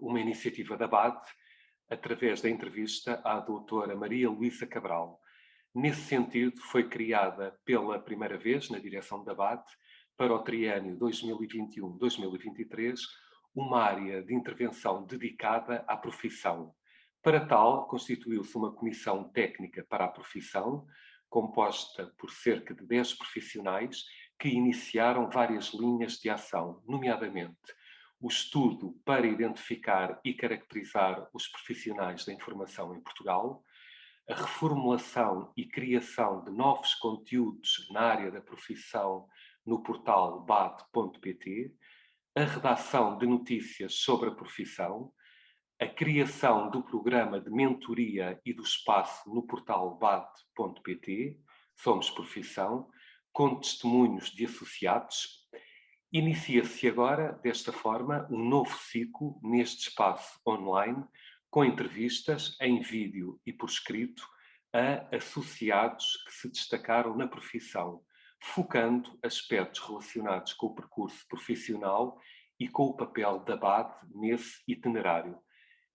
uma iniciativa da BAD, através da entrevista à doutora Maria Luísa Cabral. Nesse sentido, foi criada pela primeira vez, na direção da BAD, para o triênio 2021-2023, uma área de intervenção dedicada à profissão. Para tal, constituiu-se uma comissão técnica para a profissão, composta por cerca de 10 profissionais, que iniciaram várias linhas de ação, nomeadamente o estudo para identificar e caracterizar os profissionais da informação em Portugal, a reformulação e criação de novos conteúdos na área da profissão no portal bad.pt, a redação de notícias sobre a profissão, a criação do programa de mentoria e do espaço no portal bad.pt, Somos Profissão, com testemunhos de associados. Inicia-se agora, desta forma, um novo ciclo neste espaço online, com entrevistas em vídeo e por escrito a associados que se destacaram na profissão, focando aspectos relacionados com o percurso profissional e com o papel da BAD nesse itinerário.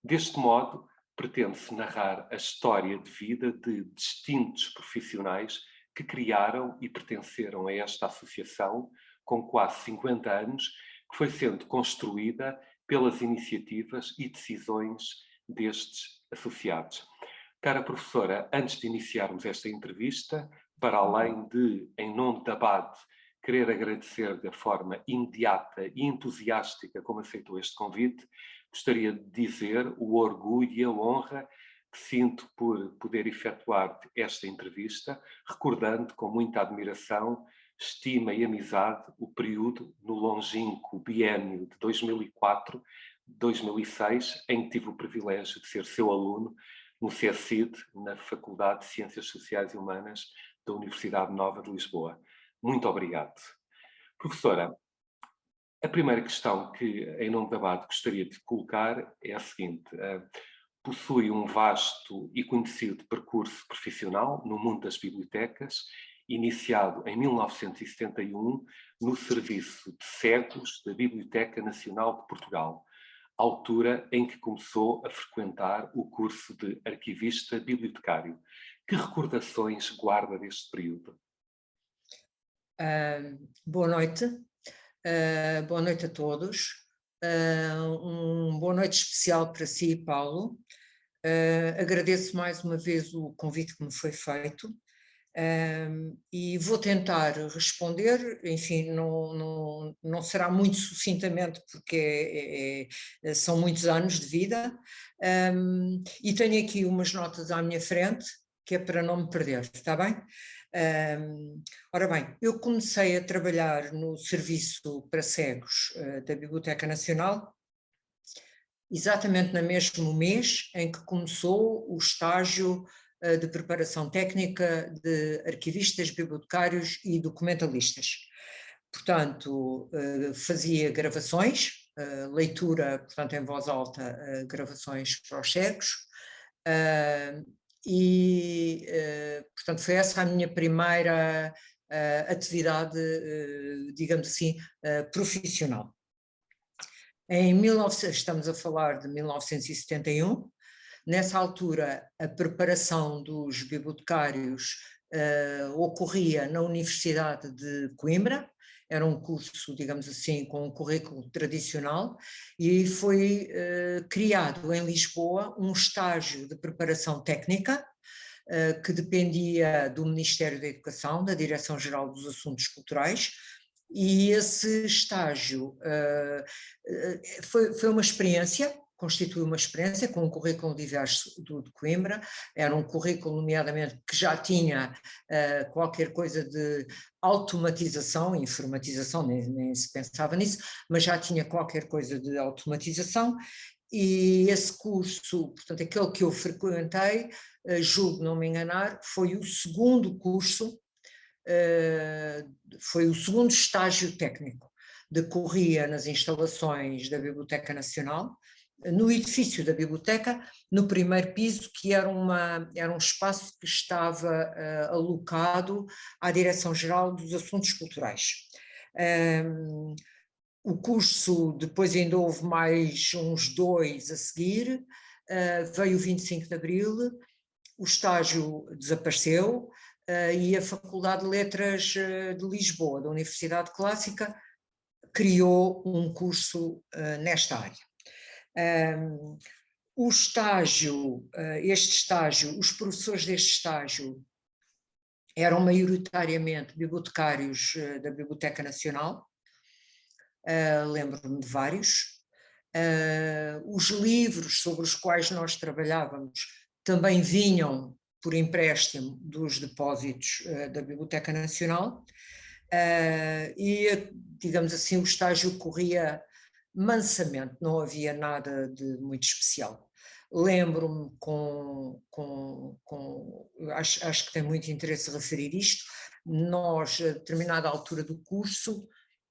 Deste modo, pretende-se narrar a história de vida de distintos profissionais que criaram e pertenceram a esta associação, com quase 50 anos, que foi sendo construída pelas iniciativas e decisões destes associados. Cara professora, antes de iniciarmos esta entrevista, para além de, em nome da BAD, querer agradecer da forma imediata e entusiástica como aceitou este convite, gostaria de dizer o orgulho e a honra que sinto por poder efetuar esta entrevista, recordando com muita admiração, estima e amizade o período no longínquo biênio de 2004-2006, em que tive o privilégio de ser seu aluno no CECID, na Faculdade de Ciências Sociais e Humanas da Universidade Nova de Lisboa. Muito obrigado. Professora, a primeira questão que, em nome da BAD, gostaria de colocar é a seguinte. Possui um vasto e conhecido percurso profissional no mundo das bibliotecas, iniciado em 1971 no Serviço de Cegos da Biblioteca Nacional de Portugal, altura em que começou a frequentar o curso de arquivista bibliotecário. Que recordações guarda deste período? Boa noite. Boa noite a todos. Boa noite especial para si, Paulo. Agradeço mais uma vez o convite que me foi feito e vou tentar responder, enfim, não será muito sucintamente porque são muitos anos de vida, e tenho aqui umas notas à minha frente que é para não me perder, está bem? Ora bem, eu comecei a trabalhar no serviço para cegos da Biblioteca Nacional exatamente no mesmo mês em que começou o estágio de preparação técnica de arquivistas, bibliotecários e documentalistas. Portanto, fazia gravações, leitura, portanto em voz alta, gravações para os cegos, portanto foi essa a minha primeira atividade, digamos assim, profissional. Estamos a falar de 1971, nessa altura a preparação dos bibliotecários ocorria na Universidade de Coimbra, era um curso, digamos assim, com um currículo tradicional, e foi criado em Lisboa um estágio de preparação técnica que dependia do Ministério da Educação, da Direção-Geral dos Assuntos Culturais, e esse estágio foi uma experiência, constituiu uma experiência com um currículo diverso de Coimbra, era um currículo nomeadamente que já tinha qualquer coisa de automatização, informatização, nem se pensava nisso, mas já tinha qualquer coisa de automatização, e esse curso, portanto aquele que eu frequentei, julgo não me enganar, foi o segundo curso, foi o segundo estágio técnico, decorria nas instalações da Biblioteca Nacional, no edifício da biblioteca, no primeiro piso, que era um espaço que estava alocado à Direção-Geral dos Assuntos Culturais. O curso, depois ainda houve mais uns 2 a seguir, veio o 25 de Abril, o estágio desapareceu, e a Faculdade de Letras de Lisboa, da Universidade Clássica, criou um curso nesta área. O estágio, este estágio, os professores deste estágio eram maioritariamente bibliotecários da Biblioteca Nacional, lembro-me de vários. Os livros sobre os quais nós trabalhávamos também vinham por empréstimo dos depósitos da Biblioteca Nacional, e, digamos assim, o estágio corria mansamente, não havia nada de muito especial. Lembro-me acho que tem muito interesse referir isto, nós, a determinada altura do curso,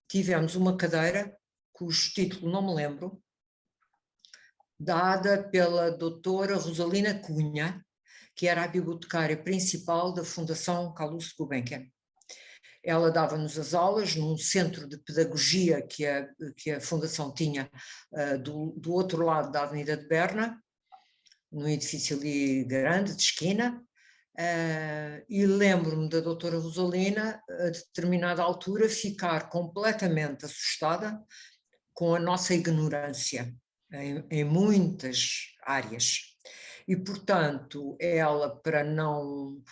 tivemos uma cadeira, cujo título não me lembro, dada pela doutora Rosalina Cunha, que era a bibliotecária principal da Fundação Calouste Gulbenkian. Ela dava-nos as aulas num centro de pedagogia que a Fundação tinha do outro lado da Avenida de Berna, num edifício ali grande, de esquina, e lembro-me da doutora Rosalina, a determinada altura, ficar completamente assustada com a nossa ignorância em muitas áreas. E, portanto, ela, para não,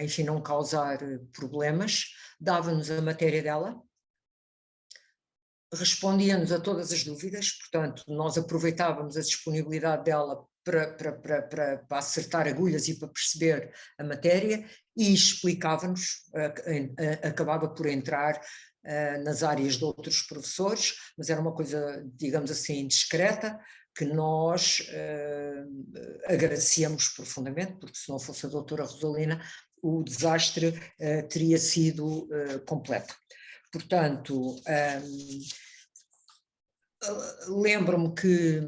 enfim, não causar problemas, dava-nos a matéria dela, respondia-nos a todas as dúvidas, portanto, nós aproveitávamos a disponibilidade dela para acertar agulhas e para perceber a matéria, e explicava-nos, acabava por entrar nas áreas de outros professores, mas era uma coisa, digamos assim, discreta, que nós agradecíamos profundamente, porque se não fosse a doutora Rosalina, o desastre teria sido completo. Portanto, lembro-me que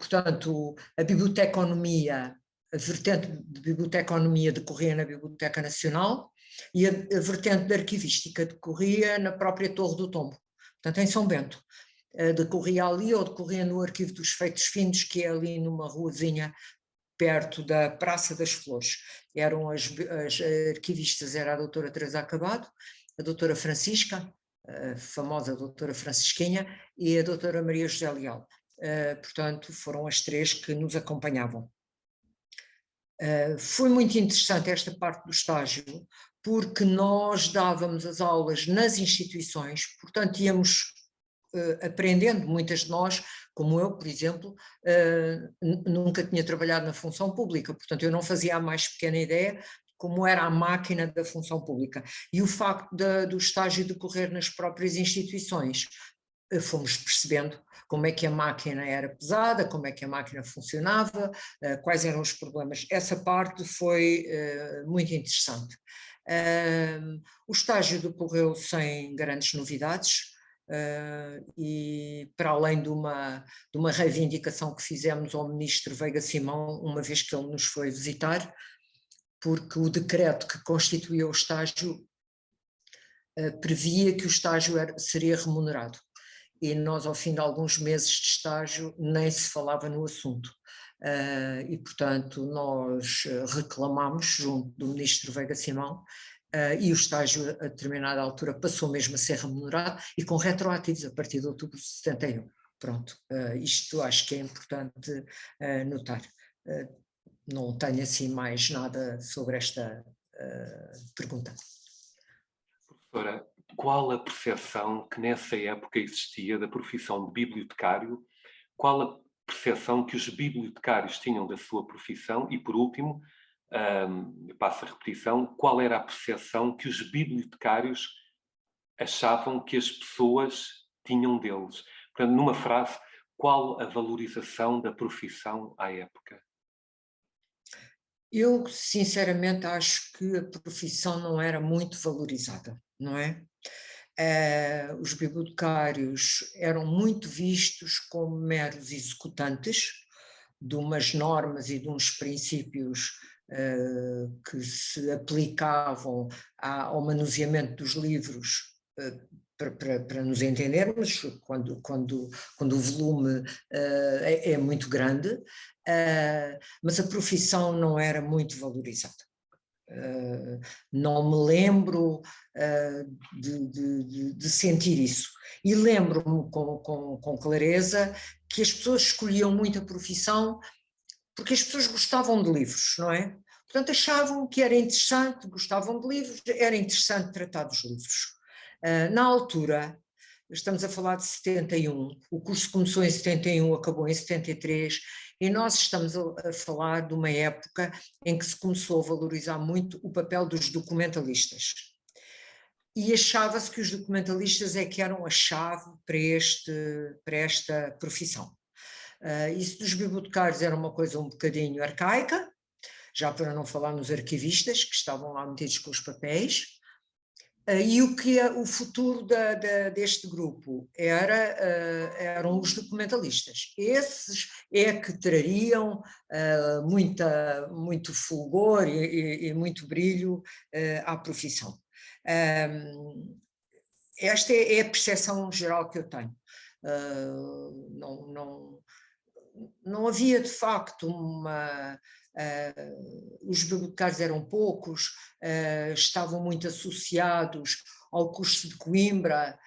portanto, a biblioteconomia, a vertente de biblioteconomia decorria na Biblioteca Nacional e a vertente de arquivística decorria na própria Torre do Tombo, portanto em São Bento. Decorria ali ou decorria no Arquivo dos Feitos Finos, que é ali numa ruazinha perto da Praça das Flores. Eram as arquivistas, era a doutora Teresa Acabado, a doutora Francisca, a famosa doutora Francisquinha, e a doutora Maria José Leal. Portanto, foram as 3 que nos acompanhavam. Foi muito interessante esta parte do estágio, porque nós dávamos as aulas nas instituições, portanto íamos aprendendo, muitas de nós, como eu, por exemplo, nunca tinha trabalhado na função pública, portanto eu não fazia a mais pequena ideia como era a máquina da função pública. E o facto do estágio decorrer nas próprias instituições, fomos percebendo como é que a máquina era pesada, como é que a máquina funcionava, quais eram os problemas. Essa parte foi muito interessante. O estágio decorreu sem grandes novidades, e para além de uma reivindicação que fizemos ao ministro Veiga Simão, uma vez que ele nos foi visitar, porque o decreto que constituía o estágio previa que o estágio seria remunerado. E nós, ao fim de alguns meses de estágio, nem se falava no assunto. E, portanto, nós reclamámos junto do ministro Veiga Simão, e o estágio, a determinada altura, passou mesmo a ser remunerado e com retroativos a partir de outubro de 71. Pronto, isto acho que é importante notar. Não tenho assim mais nada sobre esta pergunta. Professora, qual a percepção que nessa época existia da profissão de bibliotecário? Qual a percepção que os bibliotecários tinham da sua profissão? E, por último, passo a repetição, qual era a percepção que os bibliotecários achavam que as pessoas tinham deles? Portanto, numa frase, qual a valorização da profissão à época? Eu, sinceramente, acho que a profissão não era muito valorizada, não é? Os bibliotecários eram muito vistos como meros executantes de umas normas e de uns princípios que se aplicavam ao manuseamento dos livros para nos entendermos, quando o volume é muito grande, mas a profissão não era muito valorizada. Não me lembro de sentir isso. E lembro-me com clareza que as pessoas escolhiam muito a profissão porque as pessoas gostavam de livros, não é? Portanto, achavam que era interessante, gostavam de livros, era interessante tratar dos livros. Na altura, estamos a falar de 71, o curso começou em 71, acabou em 73, e nós estamos a falar de uma época em que se começou a valorizar muito o papel dos documentalistas. E achava-se que os documentalistas é que eram a chave para esta profissão. Isso dos bibliotecários era uma coisa um bocadinho arcaica, já para não falar nos arquivistas, que estavam lá metidos com os papéis. E o que é o futuro deste grupo eram os documentalistas. Esses é que trariam muito fulgor e muito brilho à profissão. Esta é a percepção geral que eu tenho. Não havia de facto os bibliotecários eram poucos, estavam muito associados ao curso de Coimbra.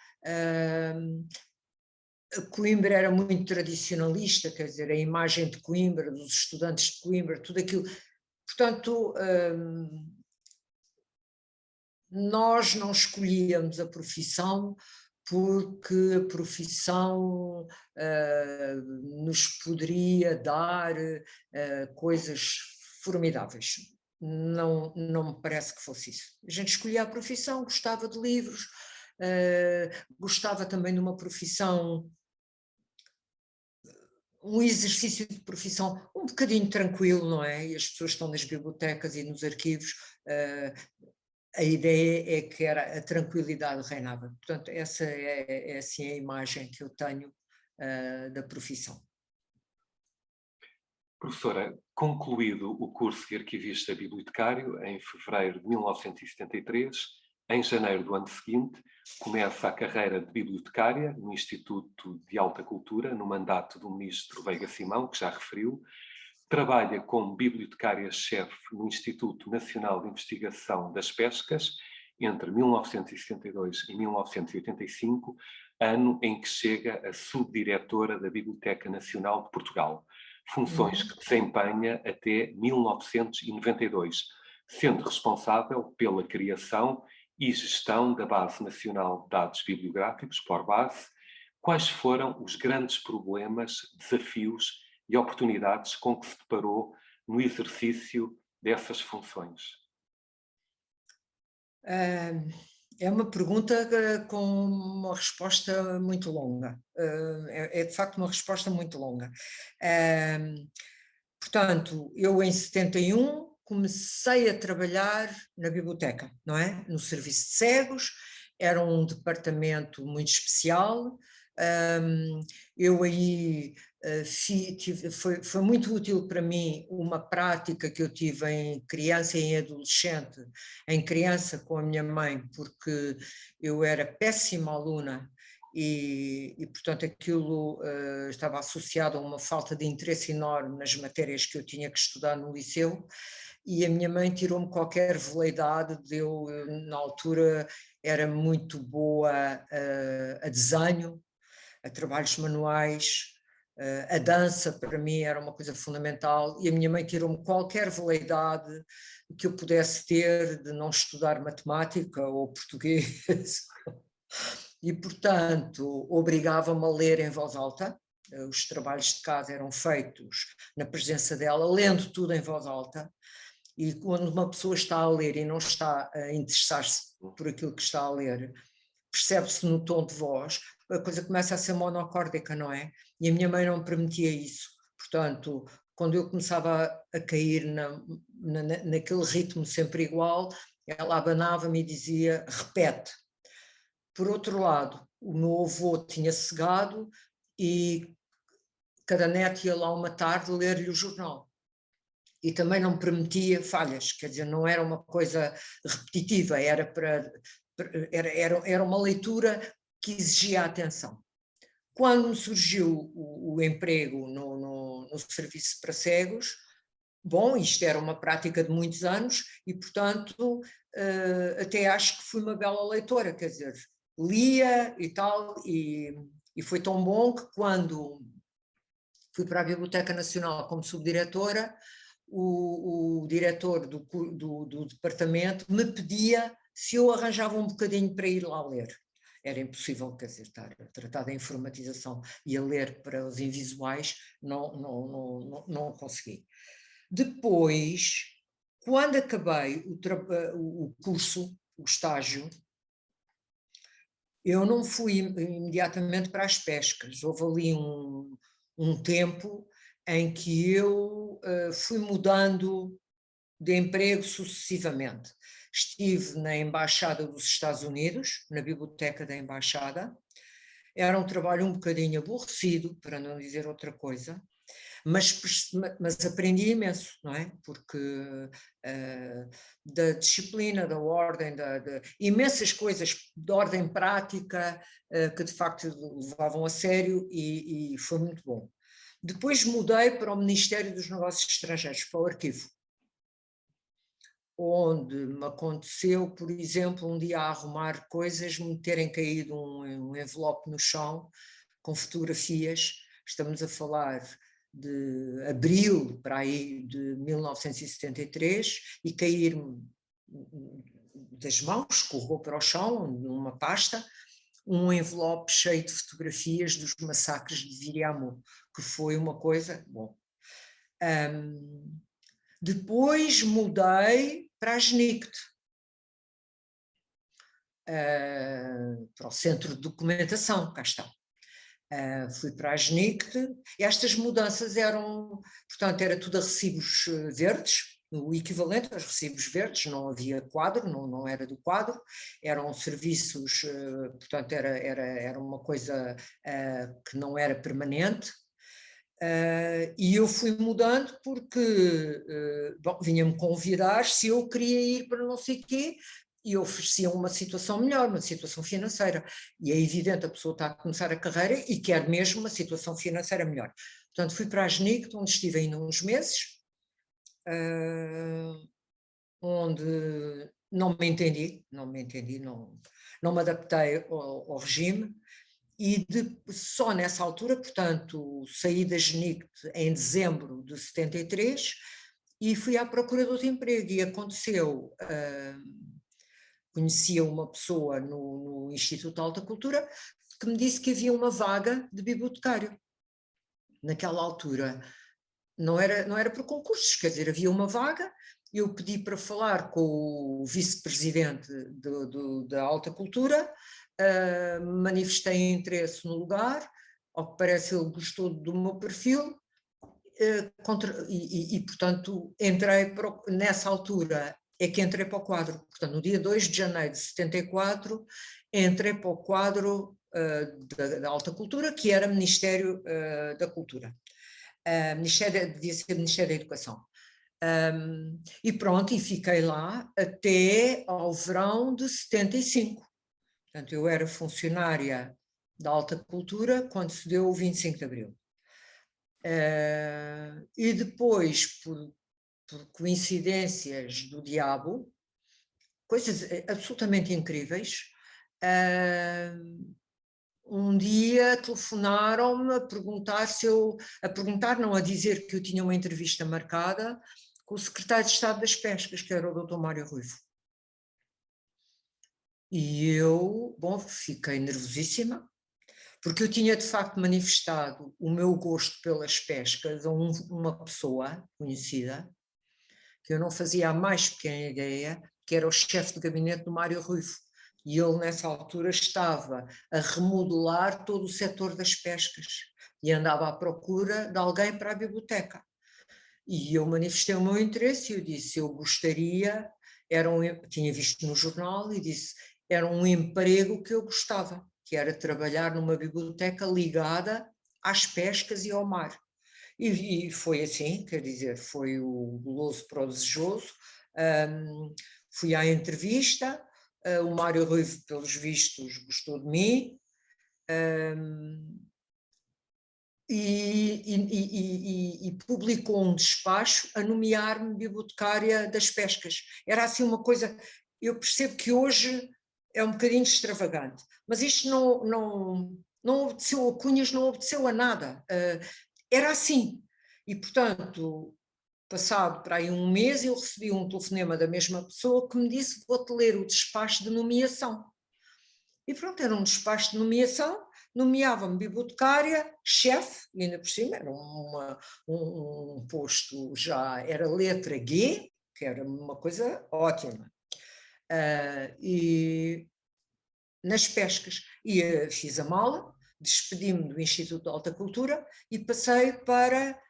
Coimbra era muito tradicionalista, quer dizer, a imagem de Coimbra, dos estudantes de Coimbra, tudo aquilo. Portanto, nós não escolhíamos a profissão porque a profissão nos poderia dar coisas formidáveis. Não me parece que fosse isso. A gente escolhia a profissão, gostava de livros, gostava também de uma profissão, um exercício de profissão um bocadinho tranquilo, não é? E as pessoas estão nas bibliotecas e nos arquivos, a ideia é que a tranquilidade reinava. Portanto, essa é assim a imagem que eu tenho da profissão. Professora, concluído o curso de arquivista bibliotecário em fevereiro de 1973, em janeiro do ano seguinte, começa a carreira de bibliotecária no Instituto de Alta Cultura, no mandato do ministro Veiga Simão, que já referiu. Trabalha como bibliotecária-chefe no Instituto Nacional de Investigação das Pescas entre 1962 e 1985, ano em que chega a subdiretora da Biblioteca Nacional de Portugal, funções que desempenha até 1992, sendo responsável pela criação e gestão da Base Nacional de Dados Bibliográficos, POR-BASE. Quais foram os grandes problemas, desafios e oportunidades com que se deparou no exercício dessas funções? É uma pergunta com uma resposta muito longa. É de facto uma resposta muito longa. Portanto, eu em 71 comecei a trabalhar na biblioteca, não é? No serviço de cegos, era um departamento muito especial. Eu aí foi muito útil para mim uma prática que eu tive em criança e em adolescente, em criança com a minha mãe, porque eu era péssima aluna e portanto aquilo estava associado a uma falta de interesse enorme nas matérias que eu tinha que estudar no liceu, e a minha mãe tirou-me qualquer veleidade, na altura era muito boa a desenho, a trabalhos manuais, a dança para mim era uma coisa fundamental, e a minha mãe tirou-me qualquer veleidade que eu pudesse ter de não estudar matemática ou português, e portanto obrigava-me a ler em voz alta. Os trabalhos de casa eram feitos na presença dela, lendo tudo em voz alta, e quando uma pessoa está a ler e não está a interessar-se por aquilo que está a ler, percebe-se no tom de voz, a coisa começa a ser monocórdica, não é? E a minha mãe não me permitia isso. Portanto, quando eu começava a cair naquele ritmo sempre igual, ela abanava-me e dizia, repete. Por outro lado, o meu avô tinha cegado e cada neto ia lá uma tarde ler-lhe o jornal. E também não permitia falhas, quer dizer, não era uma coisa repetitiva, era uma leitura que exigia atenção. Quando me surgiu o emprego no serviço para cegos, bom, isto era uma prática de muitos anos e, portanto, até acho que fui uma bela leitora, quer dizer, lia e tal, e foi tão bom que quando fui para a Biblioteca Nacional como subdiretora, o diretor do departamento me pedia se eu arranjava um bocadinho para ir lá ler. Era impossível, quer dizer, estar a tratar da informatização e a ler para os invisuais, não consegui. Depois, quando acabei o curso, o estágio, eu não fui imediatamente para as pescas. Houve ali um tempo em que eu fui mudando de emprego sucessivamente. Estive na Embaixada dos Estados Unidos, na Biblioteca da Embaixada. Era um trabalho um bocadinho aborrecido, para não dizer outra coisa, mas aprendi imenso, não é? Porque da disciplina, da ordem, de imensas coisas de ordem prática que de facto levavam a sério e foi muito bom. Depois mudei para o Ministério dos Negócios Estrangeiros, para o arquivo, onde me aconteceu, por exemplo, um dia a arrumar coisas, me terem caído um envelope no chão com fotografias. Estamos a falar de abril, para aí, de 1973, e cair-me das mãos, escorregou para o chão, numa pasta, um envelope cheio de fotografias dos massacres de Viriamu, que foi uma coisa... Bom, depois mudei para a GNICT, para o Centro de Documentação, cá está. Fui para a GNICT, e estas mudanças eram, portanto, era tudo a recibos verdes, o equivalente aos recibos verdes, não havia quadro, não era do quadro, eram serviços, portanto, era uma coisa que não era permanente. E eu fui mudando porque vinha-me convidar se eu queria ir para não sei quê, e ofereciam uma situação melhor, uma situação financeira. E é evidente, a pessoa está a começar a carreira e quer mesmo uma situação financeira melhor. Portanto, fui para a GNICT, onde estive ainda uns meses, onde não me entendi, não me adaptei ao regime. E só nessa altura, portanto, saí da GNICT em dezembro de 73 e fui à procura de outro emprego. E aconteceu, conhecia uma pessoa no Instituto de Alta Cultura que me disse que havia uma vaga de bibliotecário. Naquela altura não era por concursos, quer dizer, havia uma vaga. Eu pedi para falar com o vice-presidente da Alta Cultura, manifestei interesse no lugar, ao que parece ele gostou do meu perfil, portanto entrei nessa altura é que entrei para o quadro, portanto no dia 2 de janeiro de 74 entrei para o quadro da Alta Cultura, que era Ministério da Cultura, devia ser Ministério da Educação. E pronto, e fiquei lá até ao verão de 75. Portanto, eu era funcionária da Alta Cultura quando se deu o 25 de Abril. E depois, por coincidências do diabo, coisas absolutamente incríveis, um dia telefonaram-me a perguntar não, a dizer que eu tinha uma entrevista marcada com o secretário de Estado das Pescas, que era o Dr. Mário Ruivo. E eu, bom, fiquei nervosíssima, porque eu tinha de facto manifestado o meu gosto pelas pescas a uma pessoa conhecida, que eu não fazia a mais pequena ideia, que era o chefe de gabinete do Mário Ruivo. E ele, nessa altura, estava a remodelar todo o setor das pescas e andava à procura de alguém para a biblioteca. E eu manifestei o meu interesse e eu disse, eu gostaria, tinha visto no jornal e disse, era um emprego que eu gostava, que era trabalhar numa biblioteca ligada às pescas e ao mar. E foi assim, quer dizer, foi o goloso para o desejoso. Fui à entrevista, o Mário Ruivo, pelos vistos, gostou de mim, e publicou um despacho a nomear-me bibliotecária das pescas. Era assim uma coisa, eu percebo que hoje é um bocadinho extravagante, mas isto não obedeceu a cunhas, não obedeceu a nada. Era assim. E, portanto, passado para aí um mês, eu recebi um telefonema da mesma pessoa que me disse: vou-te ler o despacho de nomeação. E pronto, era um despacho de nomeação, nomeava-me bibliotecária, chefe, e ainda por cima era um posto, já era letra G, que era uma coisa ótima. E nas pescas. E fiz a mala, despedi-me do Instituto de Alta Cultura e passei para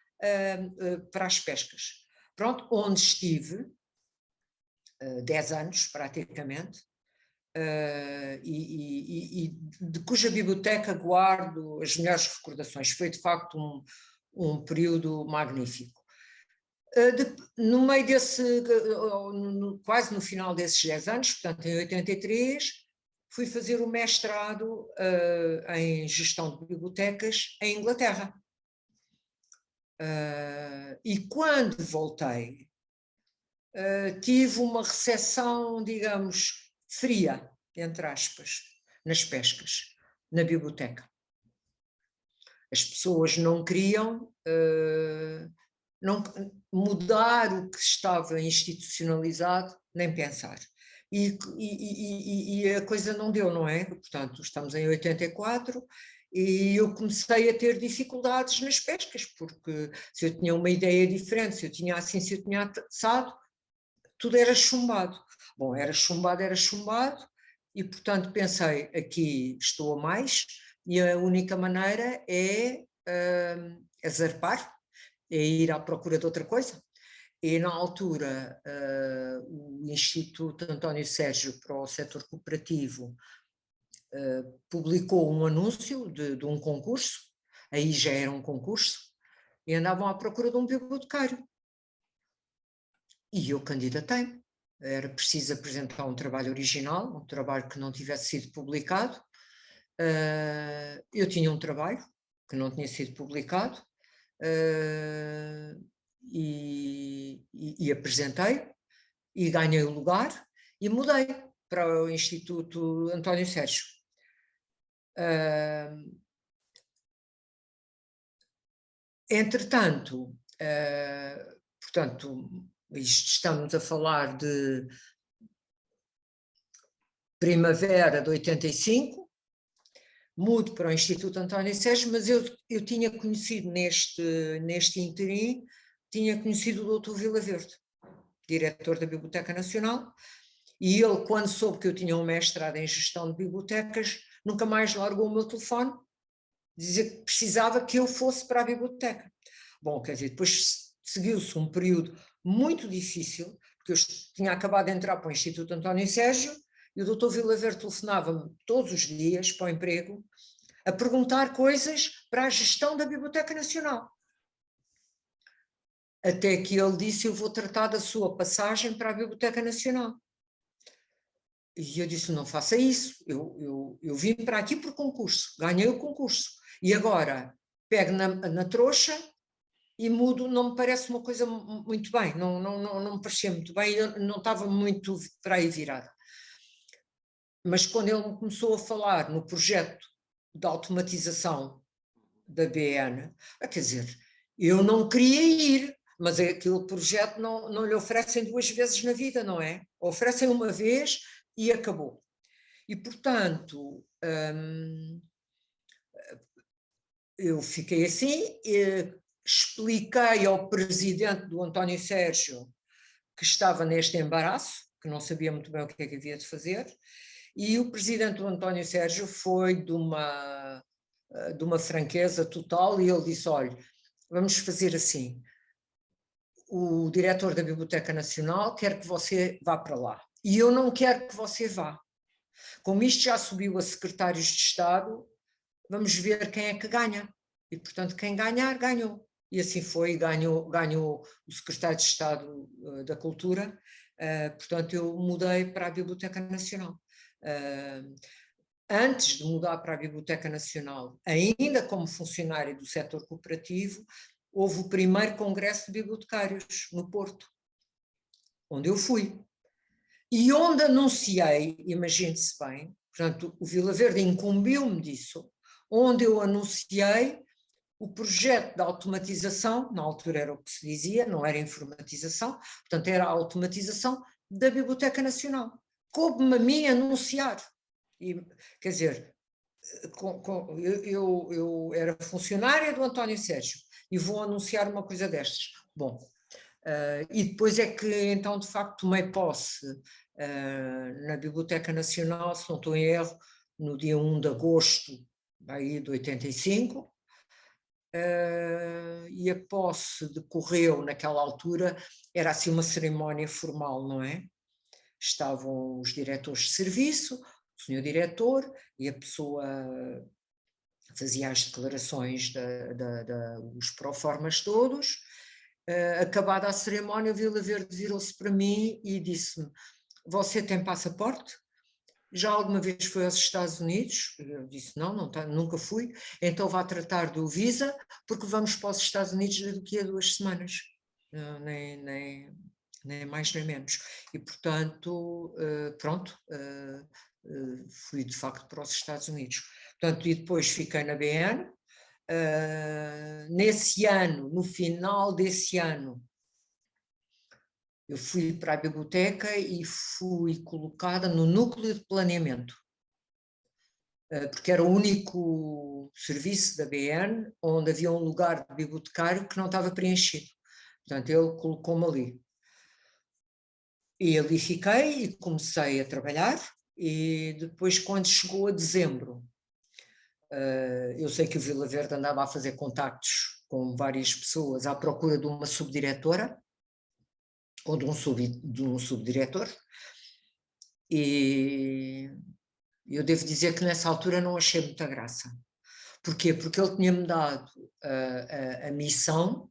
as pescas. Pronto, onde estive 10 anos, praticamente, e de cuja biblioteca guardo as melhores recordações. Foi, de facto, um período magnífico. No meio desse, quase no final desses 10 anos, portanto, em 83, fui fazer o mestrado em gestão de bibliotecas em Inglaterra. E quando voltei, tive uma recepção, digamos, fria, entre aspas, nas pescas, na biblioteca. As pessoas não queriam não mudar o que estava institucionalizado, nem pensar. E a coisa não deu, não é? Portanto, estamos em 84 e eu comecei a ter dificuldades nas pescas, porque se eu tinha uma ideia diferente, se eu tinha assim, se eu tinha assado, tudo era chumbado. Bom, era chumbado, e portanto pensei, aqui estou a mais, e a única maneira é zarpar, é ir à procura de outra coisa. E na altura o Instituto António Sérgio para o setor cooperativo publicou um anúncio de um concurso, aí já era um concurso, e andavam à procura de um bibliotecário. E eu candidatei-me. Era preciso apresentar um trabalho original, um trabalho que não tivesse sido publicado. Eu tinha um trabalho que não tinha sido publicado e apresentei e ganhei o lugar e mudei para o Instituto António Sérgio. Entretanto, portanto, estamos a falar de primavera de 85, mudo para o Instituto António Sérgio, mas eu tinha conhecido neste interim, tinha conhecido o Dr. Vila Verde, diretor da Biblioteca Nacional, e ele, quando soube que eu tinha um mestrado em gestão de bibliotecas, nunca mais largou o meu telefone, dizia que precisava que eu fosse para a biblioteca. Bom, quer dizer, depois seguiu-se um período muito difícil, porque eu tinha acabado de entrar para o Instituto António Sérgio, e o Dr. Vila Verde telefonava-me todos os dias para o emprego, a perguntar coisas para a gestão da Biblioteca Nacional. Até que ele disse: eu vou tratar da sua passagem para a Biblioteca Nacional. E eu disse: não faça isso, eu vim para aqui por concurso, ganhei o concurso, e agora pego na trouxa e mudo. Não me parece uma coisa muito bem, não me parecia muito bem, eu não estava muito para aí virada. Mas quando ele começou a falar no projeto de automatização da BN, quer dizer, eu não queria ir, mas aquele projeto não lhe oferecem duas vezes na vida, não é? Oferecem uma vez e acabou. E, portanto, eu fiquei assim, expliquei ao presidente do António Sérgio que estava neste embaraço, que não sabia muito bem o que é que havia de fazer, e o presidente do António Sérgio foi de uma franqueza total, e ele disse: olha, vamos fazer assim, o diretor da Biblioteca Nacional quer que você vá para lá, e eu não quero que você vá. Como isto já subiu a secretários de Estado, vamos ver quem é que ganha. E, portanto, quem ganhar, ganhou. E assim foi, ganhou o secretário de Estado da Cultura. Portanto, eu mudei para a Biblioteca Nacional. antes de mudar para a Biblioteca Nacional, ainda como funcionária do setor cooperativo, houve o primeiro congresso de bibliotecários no Porto, onde eu fui. E onde anunciei, imagine-se bem, portanto, o Vila Verde incumbiu-me disso, onde eu anunciei o projeto de automatização, na altura era o que se dizia, não era informatização, portanto era a automatização da Biblioteca Nacional. Coube-me a mim anunciar. E, quer dizer, eu era funcionária do António Sérgio e vou anunciar uma coisa destas. Bom, e depois é que então de facto tomei posse na Biblioteca Nacional, se não estou em erro, no dia 1 de agosto aí de 85, e a posse decorreu naquela altura, era assim uma cerimónia formal, não é? Estavam os diretores de serviço, o senhor diretor, e a pessoa fazia as declarações, os proformas todos. Acabada a cerimónia, o Vila Verde virou-se para mim e disse-me: você tem passaporte? Já alguma vez foi aos Estados Unidos? Eu disse: não, nunca fui. Então vá tratar do Visa, porque vamos para os Estados Unidos daqui a 2 semanas. Nem mais nem menos. E, portanto, pronto, fui de facto para os Estados Unidos. Portanto, e depois fiquei na BN. Nesse ano, no final desse ano, eu fui para a biblioteca e fui colocada no núcleo de planeamento, porque era o único serviço da BN onde havia um lugar de bibliotecário que não estava preenchido. Portanto, ele colocou-me ali. E ali fiquei e comecei a trabalhar, e depois, quando chegou a dezembro, eu sei que o Vila Verde andava a fazer contactos com várias pessoas à procura de uma subdiretora, ou de um subdiretor, e eu devo dizer que nessa altura não achei muita graça. Porquê? Porque ele tinha-me dado a missão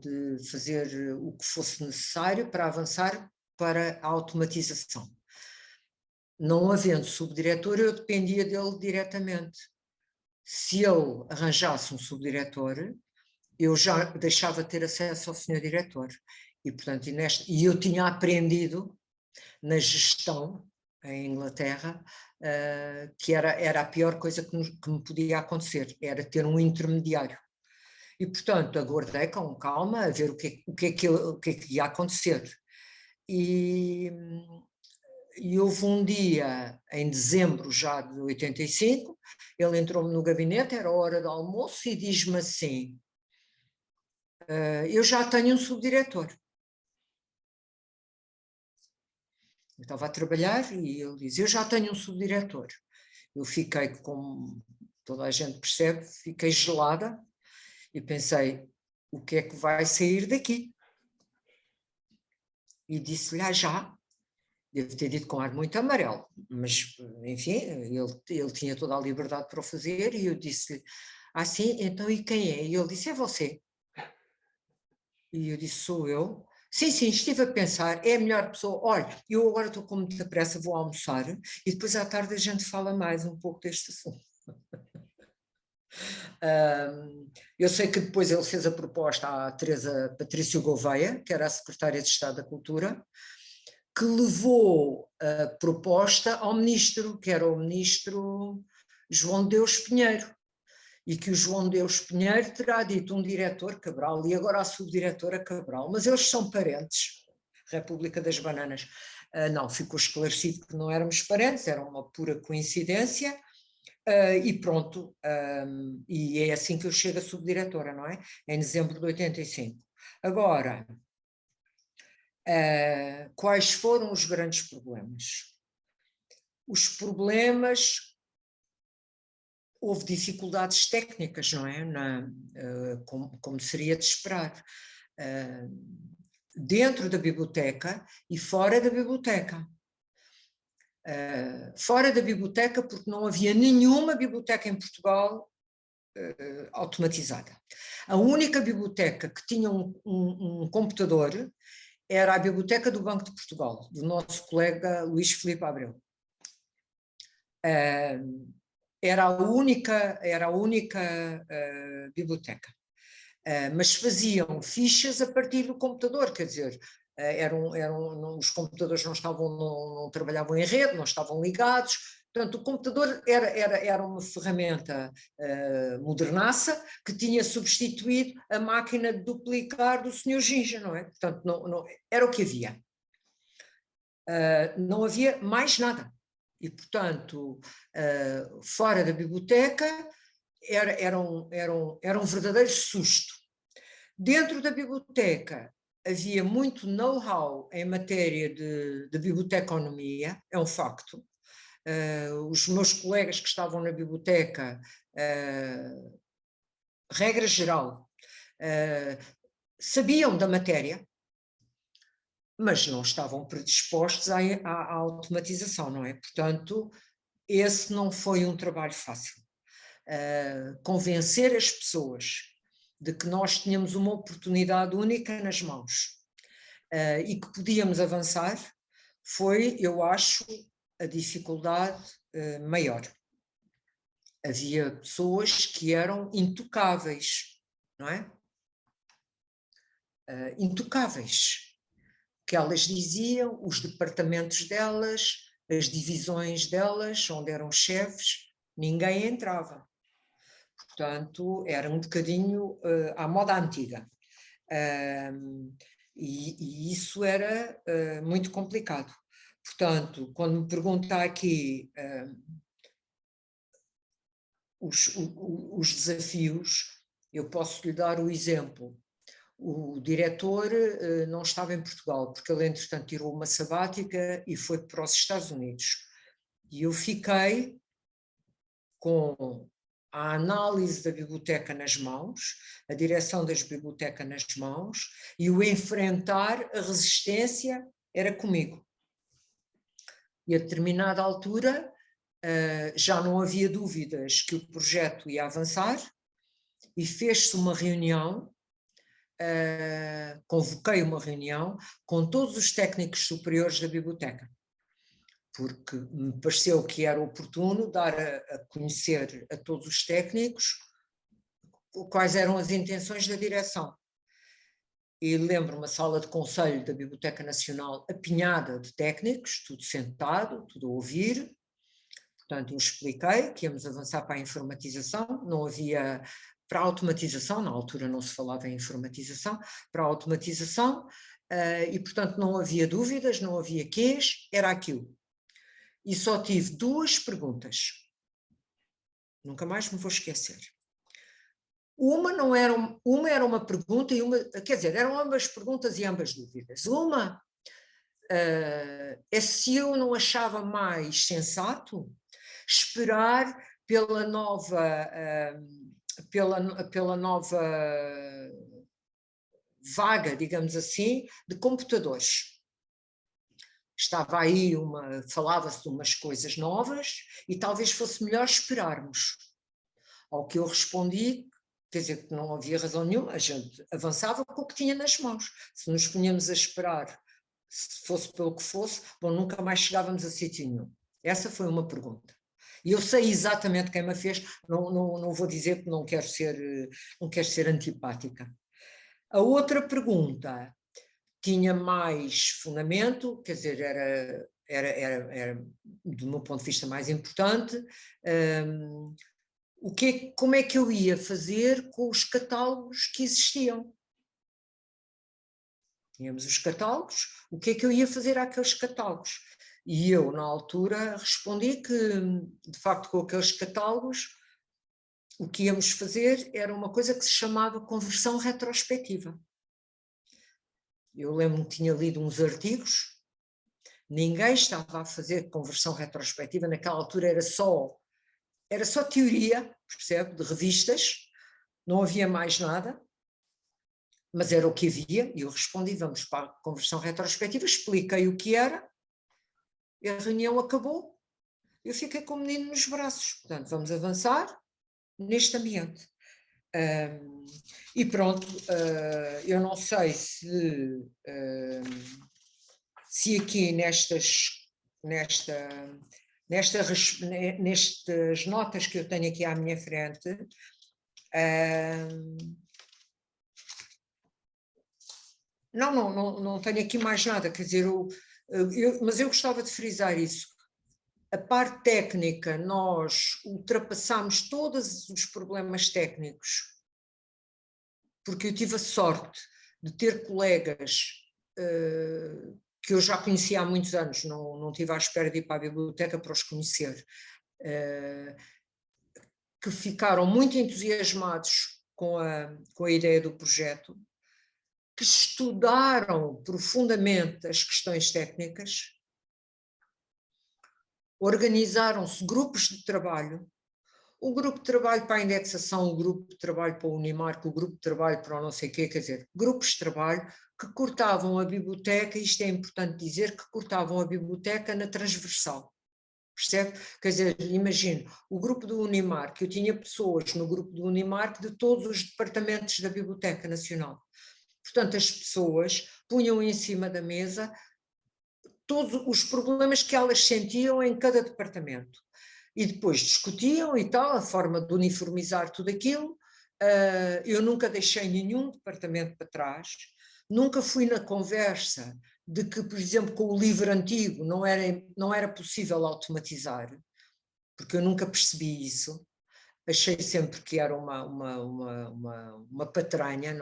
de fazer o que fosse necessário para avançar para a automatização. Não havendo subdiretor, eu dependia dele diretamente. Se ele arranjasse um subdiretor, eu já deixava de ter acesso ao senhor diretor. E, portanto, e eu tinha aprendido na gestão em Inglaterra que era a pior coisa que me podia acontecer, era ter um intermediário. E, portanto, aguardei com calma a ver o que é que ia acontecer. E houve um dia, em dezembro já de 85, ele entrou-me no gabinete, era a hora do almoço, e diz-me assim: eu já tenho um subdiretor. Eu estava a trabalhar e ele diz: eu já tenho um subdiretor. Eu fiquei, como toda a gente percebe, fiquei gelada e pensei: o que é que vai sair daqui? E disse-lhe: já. Devo ter dito com ar muito amarelo, mas, enfim, ele tinha toda a liberdade para o fazer, e eu disse-lhe: sim, então e quem é? E ele disse: é você. E eu disse: sou eu. Sim, estive a pensar, é a melhor pessoa. Olha, eu agora estou com muita pressa, vou almoçar, e depois à tarde a gente fala mais um pouco deste assunto. Eu sei que depois ele fez a proposta à Teresa Patrício Gouveia, que era a secretária de Estado da Cultura, que levou a proposta ao ministro, que era o ministro João Deus Pinheiro, e que o João Deus Pinheiro terá dito um diretor Cabral e agora a subdiretora Cabral, mas eles são parentes, República das Bananas. Não, ficou esclarecido que não éramos parentes, era uma pura coincidência, e pronto, e é assim que eu chego a subdiretora, não é? Em dezembro de 85. Agora, quais foram os grandes problemas? Os problemas, houve dificuldades técnicas, não é? Como seria de esperar. Dentro da biblioteca e fora da biblioteca. Fora da biblioteca, porque não havia nenhuma biblioteca em Portugal automatizada. A única biblioteca que tinha um computador era a Biblioteca do Banco de Portugal, do nosso colega Luís Filipe Abreu. Era a única biblioteca. Mas faziam fichas a partir do computador, quer dizer, os computadores não trabalhavam em rede, não estavam ligados, portanto o computador era uma ferramenta modernaça que tinha substituído a máquina de duplicar do Sr. Ginja, não é? Portanto, não, era o que havia. Não havia mais nada. E, portanto, fora da biblioteca, era um verdadeiro susto. Dentro da biblioteca havia muito know-how em matéria de biblioteconomia, é um facto. Os meus colegas que estavam na biblioteca, regra geral, sabiam da matéria, mas não estavam predispostos à automatização, não é? Portanto, esse não foi um trabalho fácil. Convencer as pessoas de que nós tínhamos uma oportunidade única nas mãos e que podíamos avançar foi, eu acho, a dificuldade maior. Havia pessoas que eram intocáveis, não é? Intocáveis. Que elas diziam, os departamentos delas, as divisões delas, onde eram chefes, ninguém entrava. Portanto, era um bocadinho à moda antiga. E isso era muito complicado. Portanto, quando me pergunta aqui os desafios, eu posso lhe dar o exemplo. O diretor não estava em Portugal, porque ele, entretanto, tirou uma sabática e foi para os Estados Unidos. E eu fiquei com a análise da biblioteca nas mãos, a direção das bibliotecas nas mãos, e o enfrentar a resistência era comigo. E a determinada altura já não havia dúvidas que o projeto ia avançar e fez-se uma reunião, convoquei uma reunião com todos os técnicos superiores da biblioteca, porque me pareceu que era oportuno dar a conhecer a todos os técnicos quais eram as intenções da direção. E lembro uma sala de conselho da Biblioteca Nacional apinhada de técnicos, tudo sentado, tudo a ouvir. Portanto, eu expliquei que íamos avançar para a informatização, não havia para a automatização, na altura não se falava em informatização, para a automatização, e portanto não havia dúvidas, não havia quês, era aquilo. E só tive 2 perguntas, nunca mais me vou esquecer. Uma era uma pergunta e uma, quer dizer, eram ambas perguntas e ambas dúvidas. Uma é se eu não achava mais sensato esperar pela nova vaga, digamos assim, de computadores. Estava aí falava-se de umas coisas novas e talvez fosse melhor esperarmos. Ao que eu respondi, quer dizer, que não havia razão nenhuma, a gente avançava com o que tinha nas mãos. Se nos punhamos a esperar, se fosse pelo que fosse, bom, nunca mais chegávamos a sítio nenhum. Essa foi uma pergunta. E eu sei exatamente quem me fez, não vou dizer que não quero ser antipática. A outra pergunta tinha mais fundamento, quer dizer, era do meu ponto de vista mais importante, como é que eu ia fazer com os catálogos que existiam. Tínhamos os catálogos, o que é que eu ia fazer àqueles catálogos? E eu, na altura, respondi que, de facto, com aqueles catálogos, o que íamos fazer era uma coisa que se chamava conversão retrospectiva. Eu lembro-me que tinha lido uns artigos, ninguém estava a fazer conversão retrospectiva, naquela altura era só teoria, percebe, de revistas, não havia mais nada, mas era o que havia, e eu respondi, vamos para a conversão retrospectiva, expliquei o que era, e a reunião acabou, eu fiquei com o menino nos braços, portanto, vamos avançar neste ambiente. E pronto, eu não sei se aqui nestas notas que eu tenho aqui à minha frente, não tenho aqui mais nada, quer dizer, mas eu gostava de frisar isso. A parte técnica, nós ultrapassámos todos os problemas técnicos, porque eu tive a sorte de ter colegas que eu já conhecia há muitos anos, não estive à espera de ir para a biblioteca para os conhecer, que ficaram muito entusiasmados com a ideia do projeto, que estudaram profundamente as questões técnicas, organizaram-se grupos de trabalho, o grupo de trabalho para a indexação, o grupo de trabalho para o Unimark, o grupo de trabalho para o não sei o quê, quer dizer, grupos de trabalho que cortavam a biblioteca, isto é importante dizer, que cortavam a biblioteca na transversal. Percebe? Quer dizer, imagino, o grupo do Unimark, eu tinha pessoas no grupo do Unimark de todos os departamentos da Biblioteca Nacional. Portanto, as pessoas punham em cima da mesa todos os problemas que elas sentiam em cada departamento. E depois discutiam e tal, a forma de uniformizar tudo aquilo. Eu nunca deixei nenhum departamento para trás, nunca fui na conversa de que, por exemplo, com o livro antigo não era possível automatizar, porque eu nunca percebi isso. Achei sempre que era uma patranha,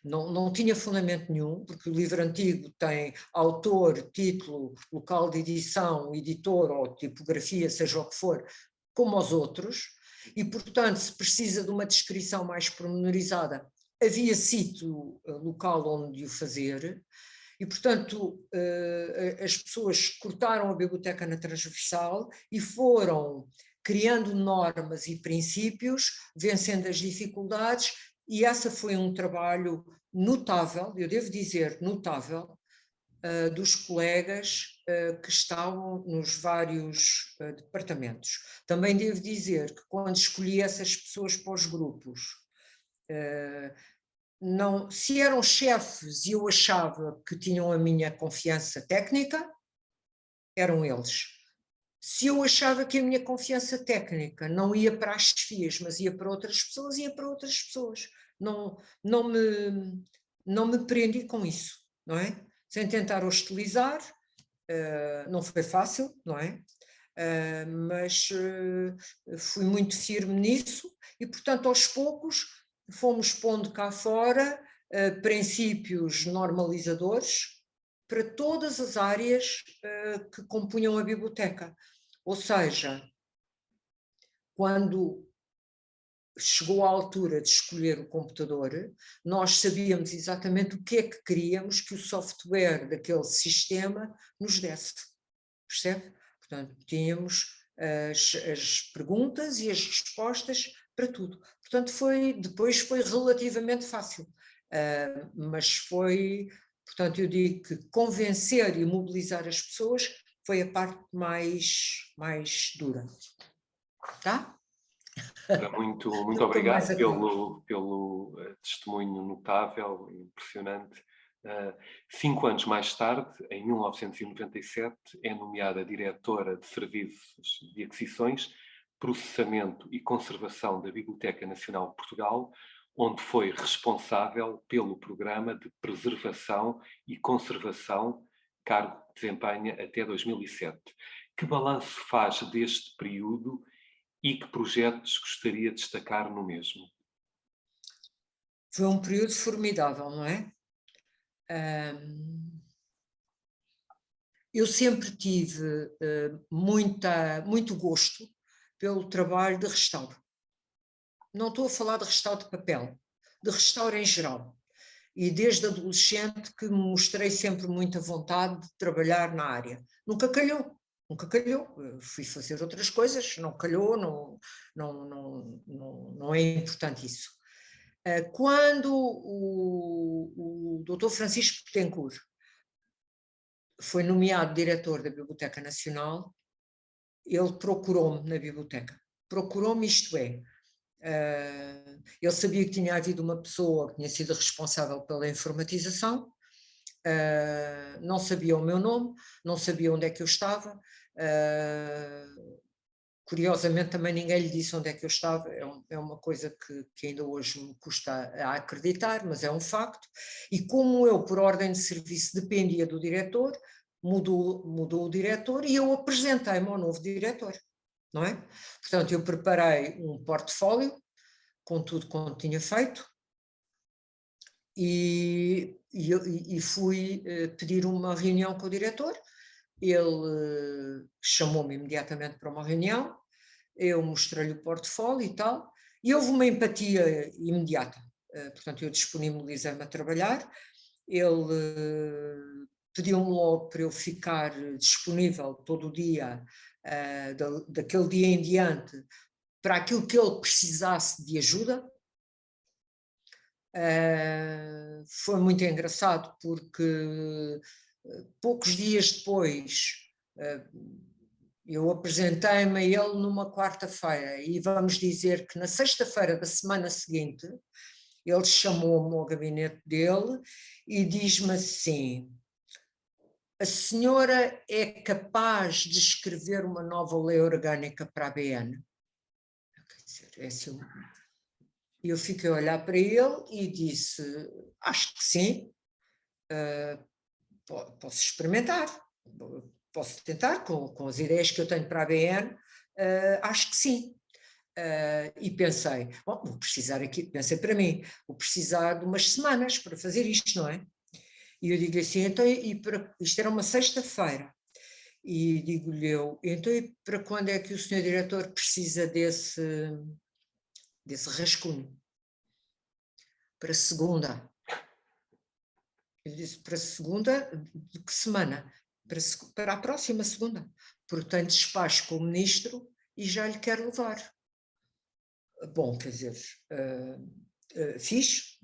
não tinha fundamento nenhum, porque o livro antigo tem autor, título, local de edição, editor ou tipografia, seja o que for, como os outros, e, portanto, se precisa de uma descrição mais pormenorizada, havia sítio local onde o fazer, e, portanto, as pessoas cortaram a biblioteca na transversal e foram criando normas e princípios, vencendo as dificuldades, e essa foi um trabalho notável, eu devo dizer notável, dos colegas que estavam nos vários departamentos. Também devo dizer que quando escolhi essas pessoas para os grupos, se eram chefes e eu achava que tinham a minha confiança técnica, eram eles. Se eu achava que a minha confiança técnica não ia para as chefias, mas ia para outras pessoas, ia para outras pessoas. Não me prendi com isso, não é? Sem tentar hostilizar, não foi fácil, não é? Mas fui muito firme nisso e, portanto, aos poucos fomos pondo cá fora princípios normalizadores para todas as áreas que compunham a biblioteca. Ou seja, quando chegou a altura de escolher o computador, nós sabíamos exatamente o que é que queríamos que o software daquele sistema nos desse. Percebe? Portanto, tínhamos as perguntas e as respostas para tudo. Portanto, depois foi relativamente fácil, mas portanto, eu digo que convencer e mobilizar as pessoas foi a parte mais dura. Tá? Muito obrigado pelo testemunho notável, impressionante. 5 anos mais tarde, em 1997, é nomeada diretora de Serviços de Aquisições, Processamento e Conservação da Biblioteca Nacional de Portugal, onde foi responsável pelo programa de preservação e conservação, cargo que desempenha até 2007. Que balanço faz deste período e que projetos gostaria de destacar no mesmo? Foi um período formidável, não é? Eu sempre tive muito gosto pelo trabalho de restauro. Não estou a falar de restauro de papel, de restauro em geral. E desde adolescente que me mostrei sempre muita vontade de trabalhar na área. Nunca calhou. Fui fazer outras coisas, não calhou, não é importante isso. Quando o Dr. Francisco Betancourt foi nomeado diretor da Biblioteca Nacional, ele procurou-me na biblioteca. Procurou-me, isto é, ele sabia que tinha havido uma pessoa que tinha sido responsável pela informatização, não sabia o meu nome, não sabia onde é que eu estava, Curiosamente também ninguém lhe disse onde é que eu estava, é uma coisa que ainda hoje me custa a acreditar, mas é um facto, e como eu por ordem de serviço dependia do diretor, mudou o diretor e eu apresentei-me ao novo diretor, não é? Portanto, eu preparei um portfólio com tudo quanto tinha feito e fui pedir uma reunião com o diretor. Ele chamou-me imediatamente para uma reunião, eu mostrei-lhe o portfólio e tal, e houve uma empatia imediata. Portanto, eu disponibilizei-me a trabalhar, ele pediu-me logo para eu ficar disponível todo o dia, daquele dia em diante, para aquilo que ele precisasse de ajuda. Foi muito engraçado porque poucos dias depois eu apresentei-me a ele numa quarta-feira e vamos dizer que na sexta-feira da semana seguinte ele chamou-me ao gabinete dele e diz-me assim: a senhora é capaz de escrever uma nova lei orgânica para a BN? Quer dizer, é assim. E eu fiquei a olhar para ele e disse: acho que sim, posso experimentar, posso tentar com as ideias que eu tenho para a BN, acho que sim. E pensei, bom, vou precisar aqui, pensei para mim, vou precisar de umas semanas para fazer isto, não é? E eu digo assim, então, isto era uma sexta-feira, e digo-lhe eu, então e para quando é que o senhor diretor precisa desse rascunho? Para segunda. Eu disse, para segunda, de que semana? Para a próxima segunda, porque tenho despacho com o ministro e já lhe quero levar. Bom, quer dizer, fiz,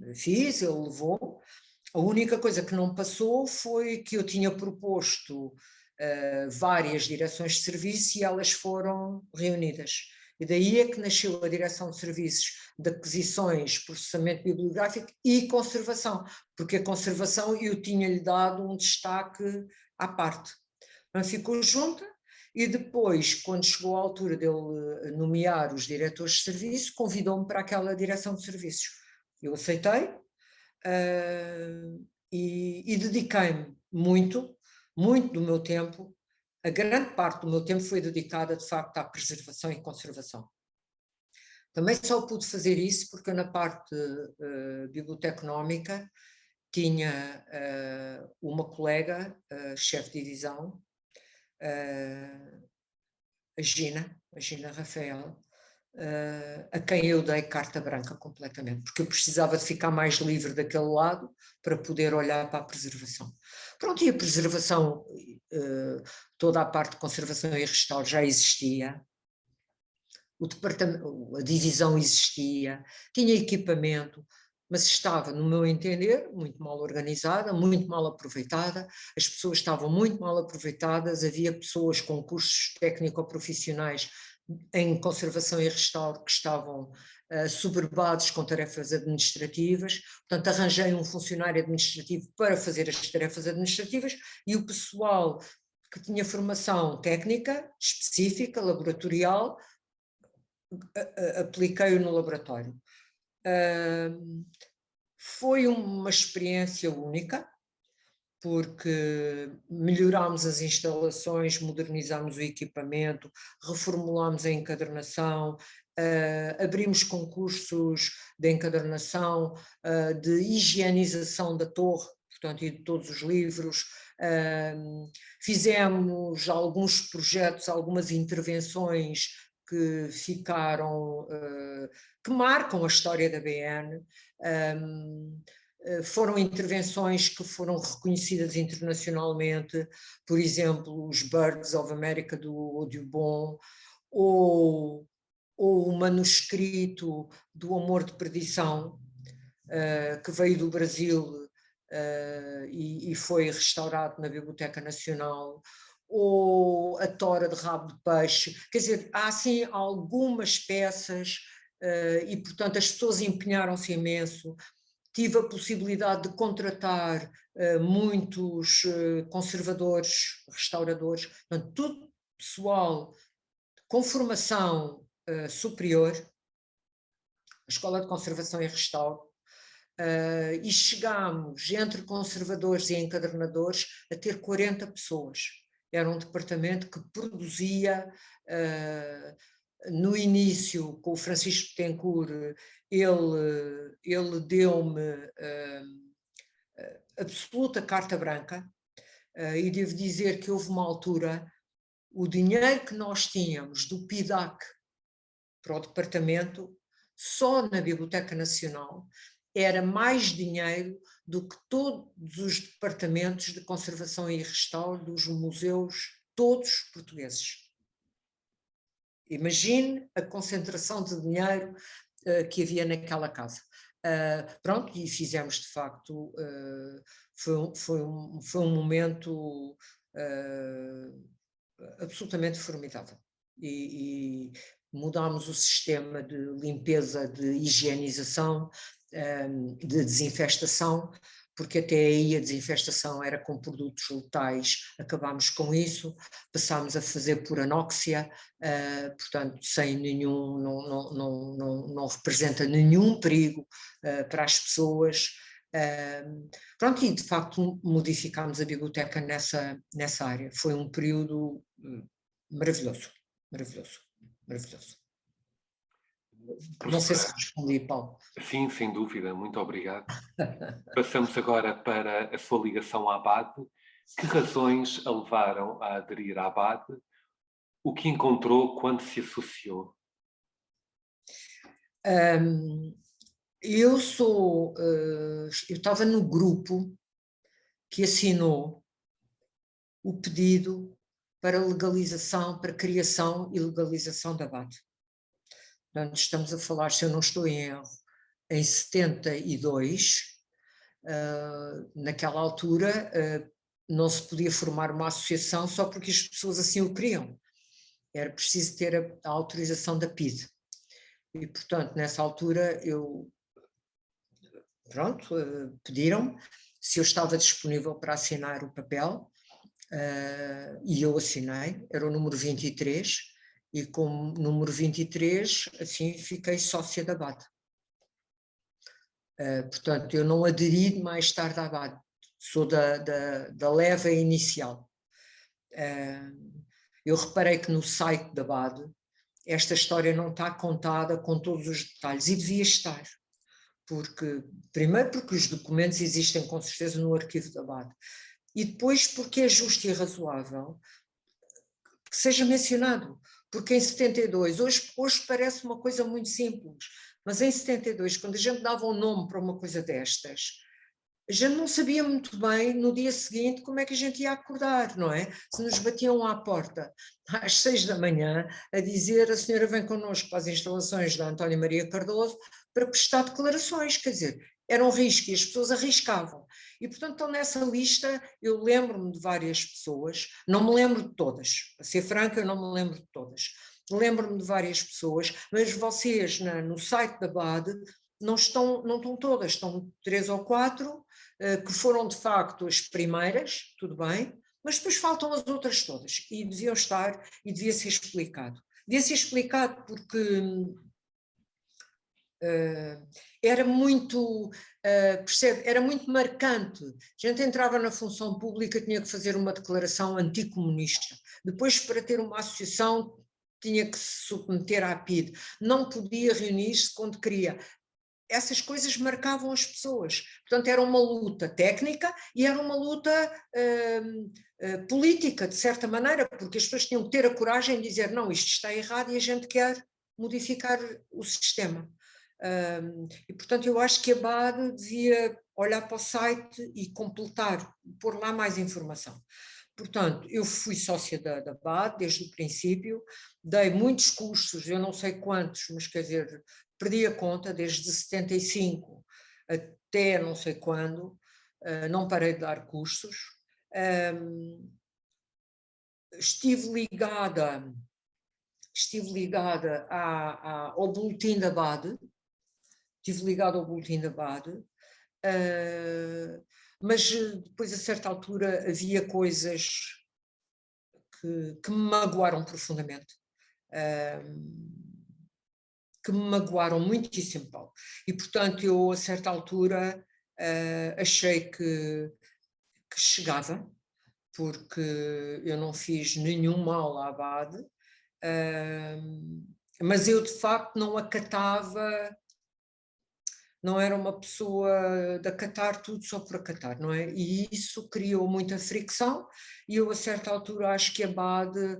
ele levou. A única coisa que não passou foi que eu tinha proposto várias direções de serviço e elas foram reunidas. E daí é que nasceu a direção de serviços de aquisições, processamento bibliográfico e conservação, porque a conservação eu tinha-lhe dado um destaque à parte. Mas ficou junta e depois, quando chegou a altura dele nomear os diretores de serviço, convidou-me para aquela direção de serviços. Eu aceitei, e dediquei-me muito do meu tempo, a grande parte do meu tempo foi dedicada de facto à preservação e conservação. Também só pude fazer isso porque eu na parte biblioteconómica tinha uma colega, chefe de divisão, a Gina Rafael, a quem eu dei carta branca completamente, porque eu precisava de ficar mais livre daquele lado para poder olhar para a preservação. Pronto, e a preservação, toda a parte de conservação e restauro já existia, o departamento, a divisão existia, tinha equipamento, mas estava, no meu entender, muito mal organizada, muito mal aproveitada, as pessoas estavam muito mal aproveitadas, havia pessoas com cursos técnico-profissionais em conservação e restauro que estavam soberbados com tarefas administrativas, portanto arranjei um funcionário administrativo para fazer as tarefas administrativas e o pessoal que tinha formação técnica, específica, laboratorial, apliquei-o no laboratório. Foi uma experiência única, porque melhorámos as instalações, modernizámos o equipamento, reformulámos a encadernação, abrimos concursos de encadernação, de higienização da torre, portanto, e de todos os livros, fizemos alguns projetos, algumas intervenções que ficaram, que marcam a história da BN, foram intervenções que foram reconhecidas internacionalmente, por exemplo, os Birds of America do Audubon, ou o manuscrito do Amor de Perdição, que veio do Brasil e foi restaurado na Biblioteca Nacional, ou a Tora de Rabo de Peixe. Quer dizer, há assim algumas peças e, portanto, as pessoas empenharam-se imenso. Tive a possibilidade de contratar muitos conservadores, restauradores, portanto, pessoal com formação superior, a Escola de Conservação e Restauro, e chegámos, entre conservadores e encadernadores, a ter 40 pessoas. Era um departamento que produzia, no início, com o Francisco Betancourt, ele deu-me absoluta carta branca, e devo dizer que houve uma altura, o dinheiro que nós tínhamos do PIDAC para o departamento, só na Biblioteca Nacional, era mais dinheiro do que todos os departamentos de conservação e restauro dos museus, todos portugueses. Imagine a concentração de dinheiro que havia naquela casa. Pronto, e fizemos de facto, foi um momento absolutamente formidável. E mudámos o sistema de limpeza, de higienização, de desinfestação, porque até aí a desinfestação era com produtos letais, acabámos com isso, passámos a fazer por anóxia, portanto sem nenhum, não representa nenhum perigo para as pessoas. Pronto, e de facto modificámos a biblioteca nessa área. Foi um período maravilhoso, maravilhoso, maravilhoso. Não sei se respondi, Paulo. Sim, sem dúvida, muito obrigado. Passamos agora para a sua ligação à ABAD. Que razões a levaram a aderir à ABAD? O que encontrou quando se associou? Eu estava no grupo que assinou o pedido para legalização, para criação e legalização da ABAD. Portanto, estamos a falar, se eu não estou em erro, em 72, naquela altura não se podia formar uma associação só porque as pessoas assim o queriam. Era preciso ter a autorização da PIDE. E, portanto, nessa altura, pediram-me se eu estava disponível para assinar o papel, e eu assinei, era o número 23, e como número 23, assim, fiquei sócia da ABAD. Portanto, eu não aderi mais tarde à ABAD, sou da leva inicial. Eu reparei que no site da ABAD esta história não está contada com todos os detalhes, e devia estar, primeiro porque os documentos existem com certeza no arquivo da ABAD, e depois porque é justo e razoável que seja mencionado, porque em 72, hoje parece uma coisa muito simples, mas em 72, quando a gente dava um nome para uma coisa destas, a gente não sabia muito bem no dia seguinte como é que a gente ia acordar, não é? Se nos batiam à porta às 6 da manhã a dizer: a senhora vem connosco para as instalações da António Maria Cardoso para prestar declarações, quer dizer, era um risco e as pessoas arriscavam. E, portanto, estão nessa lista, eu lembro-me de várias pessoas, não me lembro de todas, para ser franca, eu não me lembro de todas. Lembro-me de várias pessoas, mas vocês no site da BAD não estão todas, estão 3 ou 4, que foram de facto as primeiras, tudo bem, mas depois faltam as outras todas, e deviam estar, e devia ser explicado. Devia ser explicado porque era muito, percebe, era muito marcante. A gente entrava na função pública, tinha que fazer uma declaração anticomunista. Depois, para ter uma associação, tinha que se submeter à PIDE. Não podia reunir-se quando queria. Essas coisas marcavam as pessoas. Portanto, era uma luta técnica e era uma luta política, de certa maneira, porque as pessoas tinham que ter a coragem de dizer: não, isto está errado e a gente quer modificar o sistema. E, portanto, eu acho que a BAD devia olhar para o site e completar, pôr lá mais informação. Portanto, eu fui sócia da BAD desde o princípio, dei muitos cursos, eu não sei quantos, mas quer dizer, perdi a conta, desde 75 até não sei quando, não parei de dar cursos. Estive ligada ao Boletim da BAD, mas depois a certa altura havia coisas que me magoaram profundamente, que me magoaram muitíssimo, Paulo. E, portanto, eu, a certa altura, achei que chegava, porque eu não fiz nenhum mal à Abade, mas eu, de facto, não acatava, não era uma pessoa de acatar tudo só por acatar, não é? E isso criou muita fricção, e eu, a certa altura, acho que a Abade,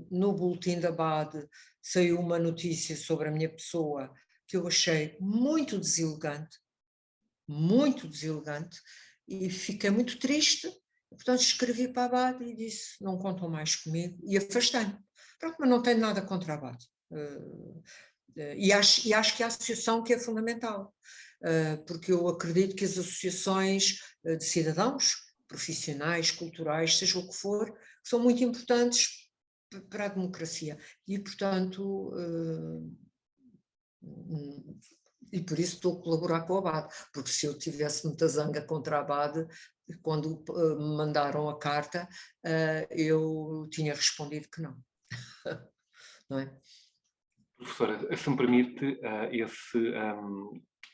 no boletim da Abade, saiu uma notícia sobre a minha pessoa que eu achei muito deselegante, e fiquei muito triste. Portanto, escrevi para a Abade e disse: não contam mais comigo, e afastei-me. Pronto, mas não tenho nada contra a Abade. E acho que a associação que é fundamental, porque eu acredito que as associações de cidadãos, profissionais, culturais, seja o que for, são muito importantes para a democracia. E, portanto, e por isso estou a colaborar com a Abade, porque se eu tivesse muita zanga contra a Abade, quando me mandaram a carta, eu tinha respondido que não. Não é? Professora, se me permite,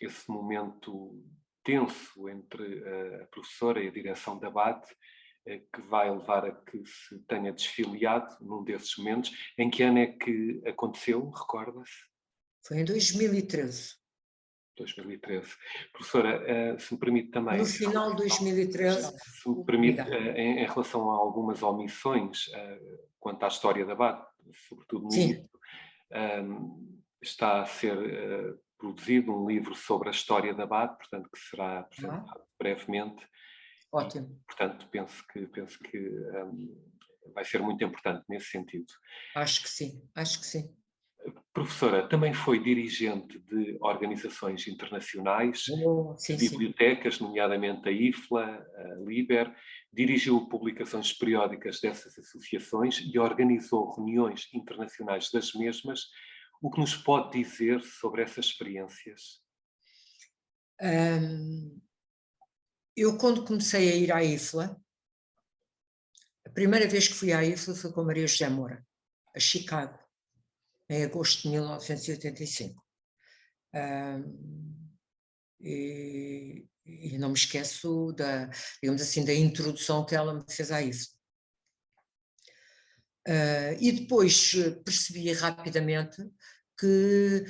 esse momento tenso entre a professora e a direção da Abade, que vai levar a que se tenha desfiliado num desses momentos. Em que ano é que aconteceu, recorda-se? Foi em 2013. 2013. Professora, se me permite também... No final de 2013, Se me permite, diga. em relação a algumas omissões quanto à história da Abade, sobretudo no Sim. início, está a ser produzido um livro sobre a história da Abade, portanto, que será apresentado brevemente. Ótimo. E, portanto, penso que vai ser muito importante nesse sentido. Acho que sim, acho que sim. Professora, também foi dirigente de organizações internacionais, Sim, de sim. bibliotecas, nomeadamente a IFLA, a LIBER, dirigiu publicações periódicas dessas associações e organizou reuniões internacionais das mesmas. O que nos pode dizer sobre essas experiências? Eu, quando comecei a ir à IFLA, a primeira vez que fui à IFLA foi com a Maria José Moura, a Chicago, em agosto de 1985. E não me esqueço digamos assim, da introdução que ela me fez à IFLA. E depois percebi rapidamente que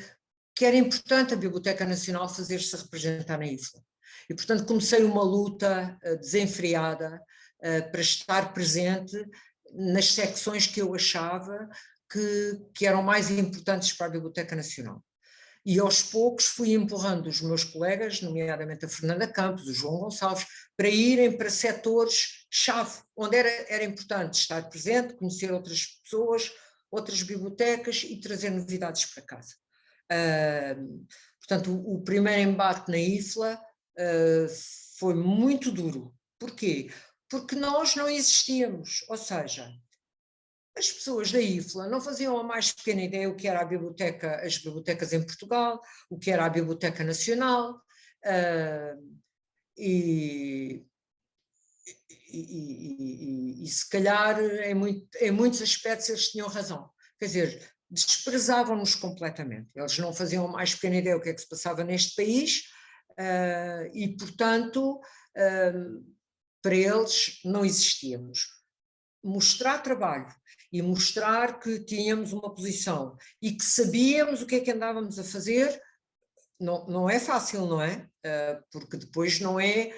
era importante a Biblioteca Nacional fazer-se representar na IFLA. E, portanto, comecei uma luta desenfreada para estar presente nas secções que eu achava que eram mais importantes para a Biblioteca Nacional. E aos poucos fui empurrando os meus colegas, nomeadamente a Fernanda Campos, o João Gonçalves, para irem para setores-chave, onde era importante estar presente, conhecer outras pessoas, outras bibliotecas e trazer novidades para casa. Portanto, o primeiro embate na IFLA foi muito duro. Porquê? Porque nós não existíamos, ou seja, as pessoas da IFLA não faziam a mais pequena ideia o que era as bibliotecas em Portugal, o que era a Biblioteca Nacional, e se calhar em muitos aspectos eles tinham razão. Quer dizer, desprezavam-nos completamente. Eles não faziam a mais pequena ideia o que é que se passava neste país, e, portanto, para eles não existíamos. Mostrar trabalho e mostrar que tínhamos uma posição e que sabíamos o que é que andávamos a fazer, não é fácil, não é? Porque depois não é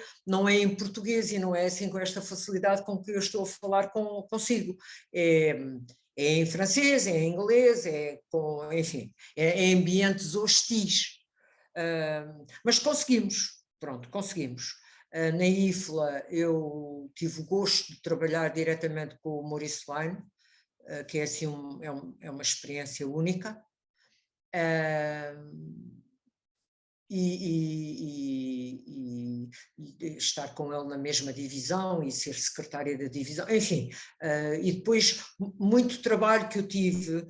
em português e não é assim com esta facilidade com que eu estou a falar consigo. É em francês, é em inglês, enfim, é em ambientes hostis. Mas conseguimos, pronto, conseguimos. Na IFLA eu tive o gosto de trabalhar diretamente com o Maurice Line, que é assim é uma experiência única, e estar com ele na mesma divisão e ser secretária da divisão, enfim, e depois muito trabalho que eu tive,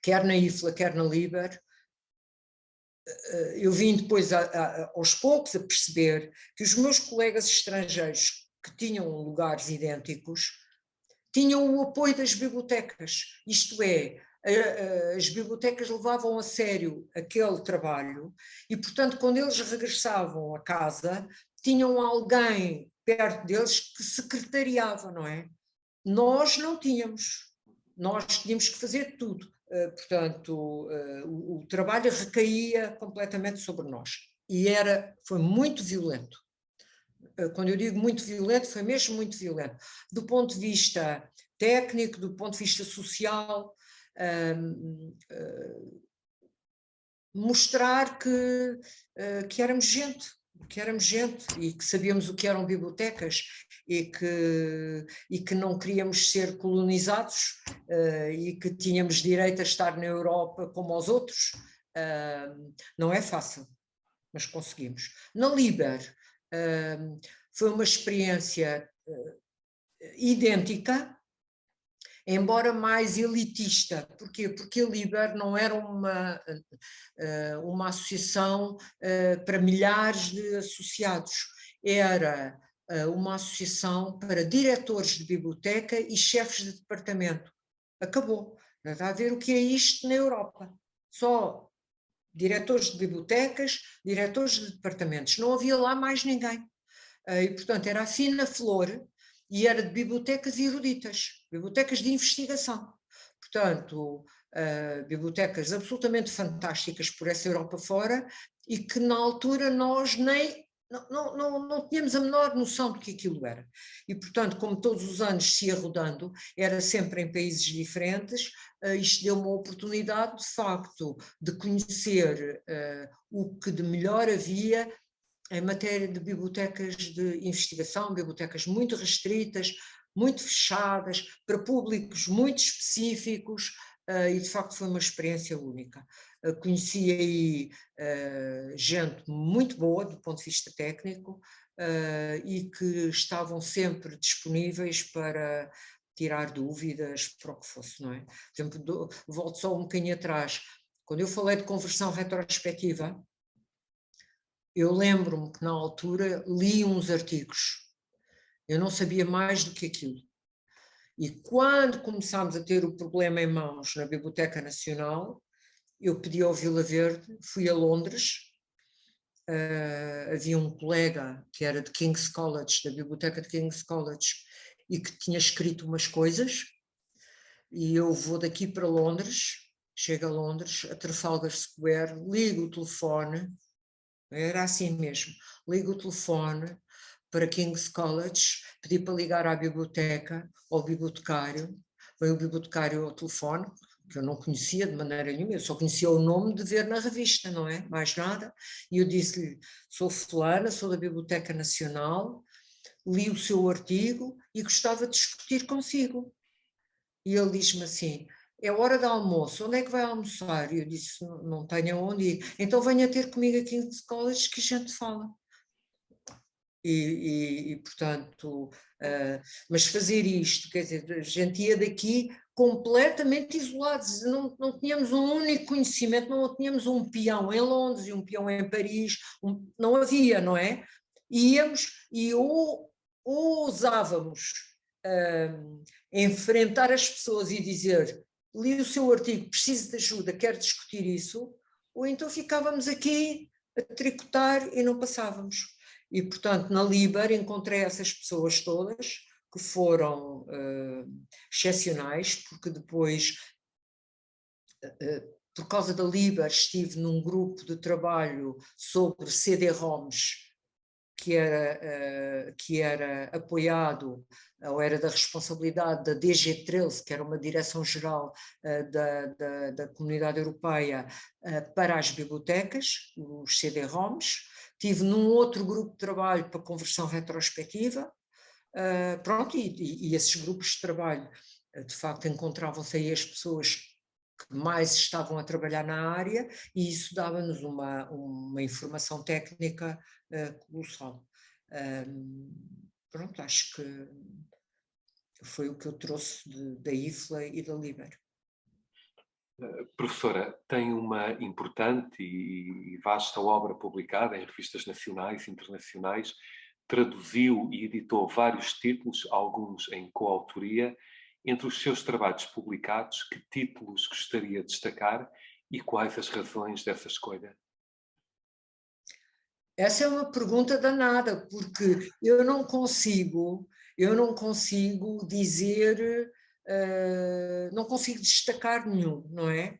quer na IFLA, quer na LIBER. Eu vim depois aos poucos a perceber que os meus colegas estrangeiros que tinham lugares idênticos, tinham o apoio das bibliotecas, isto é, as bibliotecas levavam a sério aquele trabalho e, portanto, quando eles regressavam a casa, tinham alguém perto deles que secretariava, não é? Nós não tínhamos, nós tínhamos que fazer tudo, portanto, o trabalho recaía completamente sobre nós e foi muito violento. Quando eu digo muito violento, foi mesmo muito violento, do ponto de vista técnico, do ponto de vista social, mostrar que éramos gente, e que sabíamos o que eram bibliotecas e que não queríamos ser colonizados e que tínhamos direito a estar na Europa como os outros. Não é fácil, mas conseguimos. Na Liber, foi uma experiência idêntica, embora mais elitista. Porquê? Porque a Liber não era uma associação para milhares de associados, era uma associação para diretores de biblioteca e chefes de departamento. Acabou. Está a ver o que é isto na Europa. Só diretores de bibliotecas, diretores de departamentos. Não havia lá mais ninguém. E, portanto, era a fina flor e era de bibliotecas eruditas, bibliotecas de investigação. Portanto, bibliotecas absolutamente fantásticas por essa Europa fora e que na altura nós nem não tínhamos a menor noção do que aquilo era. E, portanto, como todos os anos se ia rodando, era sempre em países diferentes, isto deu uma oportunidade, de facto, de conhecer o que de melhor havia em matéria de bibliotecas de investigação, bibliotecas muito restritas, muito fechadas, para públicos muito específicos, e de facto foi uma experiência única. Conheci aí gente muito boa do ponto de vista técnico e que estavam sempre disponíveis para tirar dúvidas para o que fosse, não é? Por exemplo, volto só um bocadinho atrás, quando eu falei de conversão retrospectiva, eu lembro-me que na altura li uns artigos, eu não sabia mais do que aquilo. E quando começámos a ter o problema em mãos na Biblioteca Nacional, eu pedi ao Vila Verde, fui a Londres, havia um colega que era de King's College, da Biblioteca de King's College, e que tinha escrito umas coisas, e eu vou daqui para Londres, chego a Londres, a Trafalgar Square, ligo o telefone, era assim mesmo, ligo o telefone para King's College, pedi para ligar à biblioteca, ao bibliotecário, veio o bibliotecário ao telefone, que eu não conhecia de maneira nenhuma, eu só conhecia o nome de ver na revista, não é? Mais nada, e eu disse-lhe, sou fulana, sou da Biblioteca Nacional, li o seu artigo e gostava de discutir consigo. E ele diz-me assim, é hora de almoço, onde é que vai almoçar? E eu disse, não tenho onde ir. Então venha ter comigo aqui em College que a gente fala. Portanto, mas fazer isto, quer dizer, a gente ia daqui completamente isolados, não tínhamos um único conhecimento, não tínhamos um peão em Londres e um peão em Paris, não havia, não é? Íamos e ou ousávamos enfrentar as pessoas e dizer, li o seu artigo, preciso de ajuda, quero discutir isso, ou então ficávamos aqui a tricotar e não passávamos. E, portanto, na Liber encontrei essas pessoas todas que foram excepcionais, porque depois, por causa da Liber, estive num grupo de trabalho sobre CD-ROMs que era apoiado, ou era da responsabilidade da DG13, que era uma direção-geral da Comunidade Europeia, para as bibliotecas, os CD-ROMs. Estive num outro grupo de trabalho para conversão retrospectiva, pronto, e esses grupos de trabalho, de facto, encontravam-se aí as pessoas que mais estavam a trabalhar na área, e isso dava-nos uma informação técnica colossal. Pronto, acho que foi o que eu trouxe da IFLA e da Liber. Professora, tem uma importante e vasta obra publicada em revistas nacionais e internacionais. traduziu e editou vários títulos, alguns em coautoria. Entre os seus trabalhos publicados, que títulos gostaria de destacar e quais as razões dessa escolha? Essa é uma pergunta danada, porque eu não consigo dizer, não consigo destacar nenhum, não é?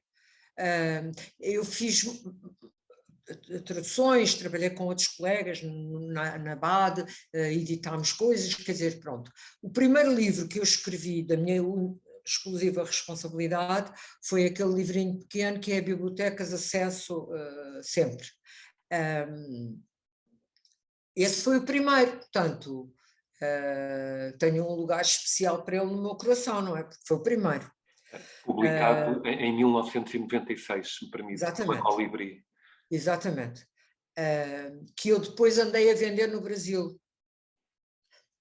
Eu fiz traduções, trabalhei com outros colegas na BAD, editámos coisas, quer dizer, pronto. O primeiro livro que eu escrevi da minha exclusiva responsabilidade foi aquele livrinho pequeno que é Bibliotecas Acesso Sempre. Esse foi o primeiro, portanto, tenho um lugar especial para ele no meu coração, não é? Porque foi o primeiro. Publicado em 1996, se me permite, pela Exatamente. Colibri. Exatamente. Que eu depois andei a vender no Brasil.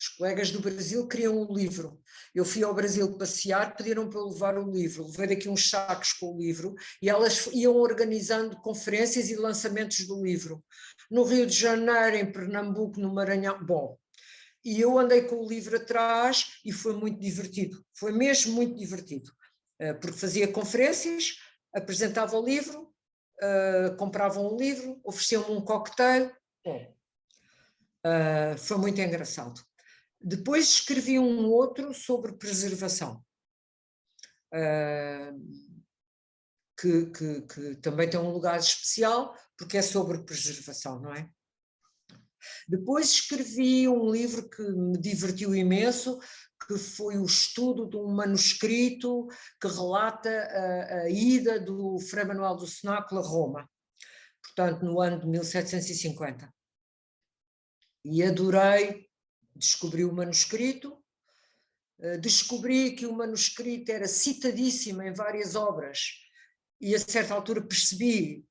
Os colegas do Brasil queriam o livro. Eu fui ao Brasil passear, pediram para eu levar o livro. Levei daqui uns sacos com o livro e elas iam organizando conferências e lançamentos do livro. No Rio de Janeiro, em Pernambuco, no Maranhão. Bom, e eu andei com o livro atrás e foi muito divertido. Foi mesmo muito divertido. Porque fazia conferências, apresentava o livro, compravam um livro, ofereciam-me um cocktail. Foi muito engraçado. Depois escrevi um outro sobre preservação, que também tem um lugar especial, porque é sobre preservação, não é? Depois escrevi um livro que me divertiu imenso, que foi o estudo de um manuscrito que relata a ida do Frei Manuel do Cenáculo a Roma, portanto, no ano de 1750. E adorei, descobri o manuscrito, descobri que o manuscrito era citadíssimo em várias obras e a certa altura percebi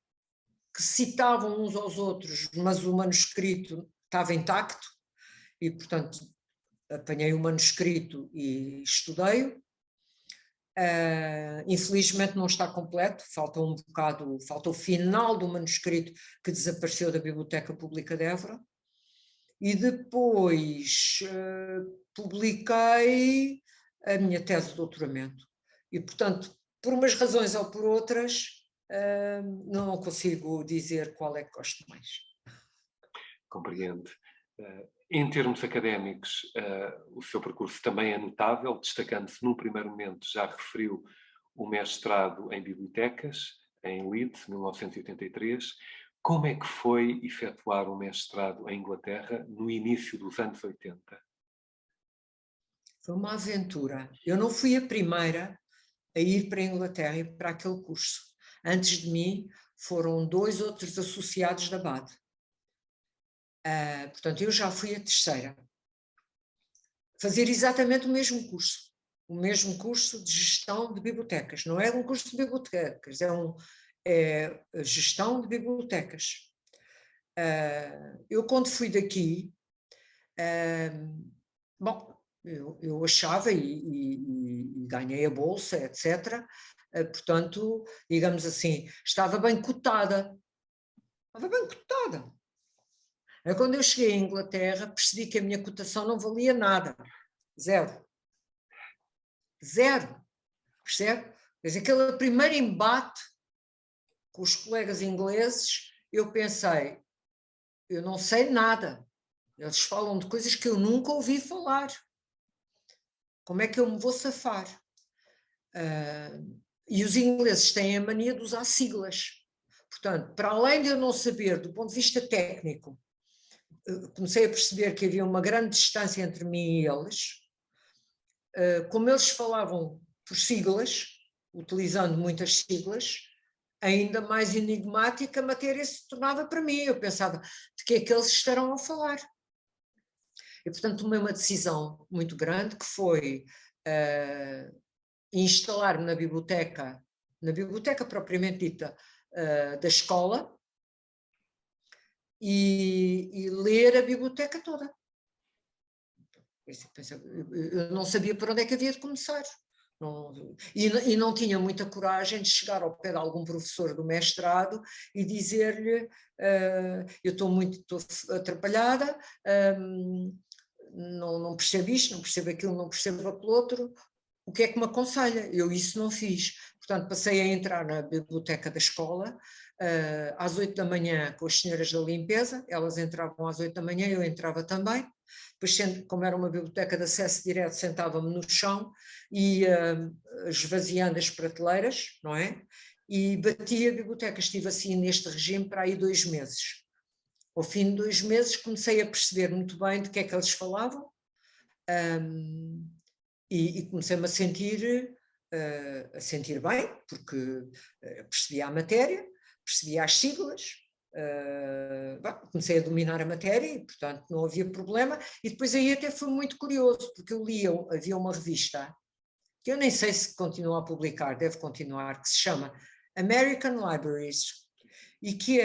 que citavam uns aos outros, mas o manuscrito estava intacto e, portanto, apanhei o manuscrito e estudei-o. Infelizmente não está completo, falta um bocado, falta o final do manuscrito que desapareceu da Biblioteca Pública de Évora. E depois publiquei a minha tese de doutoramento. E, portanto, por umas razões ou por outras, não consigo dizer qual é que gosto mais. Compreendo. Em termos académicos, o seu percurso também é notável, destacando-se num primeiro momento, já referiu o mestrado em bibliotecas, em Leeds, 1983. Como é que foi efetuar um mestrado em Inglaterra no início dos anos 80? Foi uma aventura. Eu não fui a primeira a ir para a Inglaterra e para aquele curso. Antes de mim foram 2 outros associados da BAD. Portanto, eu já fui a terceira. Fazer exatamente o mesmo curso de gestão de bibliotecas. Não é um curso de bibliotecas, é gestão de bibliotecas. Eu, quando fui daqui, bom, eu achava e ganhei a bolsa, etc. Portanto, digamos assim, estava bem cotada. Estava bem cotada. Quando eu cheguei à Inglaterra, percebi que a minha cotação não valia nada. Zero. Zero. Percebe? Mas aquele primeiro embate com os colegas ingleses, eu pensei, eu não sei nada. Eles falam de coisas que eu nunca ouvi falar. Como é que eu me vou safar? E os ingleses têm a mania de usar siglas. Portanto, para além de eu não saber, do ponto de vista técnico, comecei a perceber que havia uma grande distância entre mim e eles. Como eles falavam por siglas, utilizando muitas siglas, ainda mais enigmática a matéria se tornava para mim. Eu pensava, de que é que eles estarão a falar? E, portanto, tomei uma decisão muito grande, que foi instalar-me na biblioteca propriamente dita da escola, e ler a biblioteca toda. Eu não sabia por onde é que havia de começar. E não tinha muita coragem de chegar ao pé de algum professor do mestrado e dizer-lhe, eu estou atrapalhada, não percebo isto, não percebo aquilo, não percebo aquilo outro, o que é que me aconselha? Eu isso não fiz. Portanto, passei a entrar na biblioteca da escola, às 8 da manhã com as senhoras da limpeza, elas entravam às 8 da manhã, eu entrava também. Depois, como era uma biblioteca de acesso direto, sentava-me no chão e esvaziando as prateleiras, não é? E batia a biblioteca. Estive assim neste regime para aí 2 meses. Ao fim de 2 meses comecei a perceber muito bem de que é que eles falavam, e comecei-me a sentir bem, porque percebia a matéria, percebia as siglas, comecei a dominar a matéria e, portanto, não havia problema. E depois aí até foi muito curioso, porque eu lia, havia uma revista, que eu nem sei se continua a publicar, deve continuar, que se chama American Libraries, e que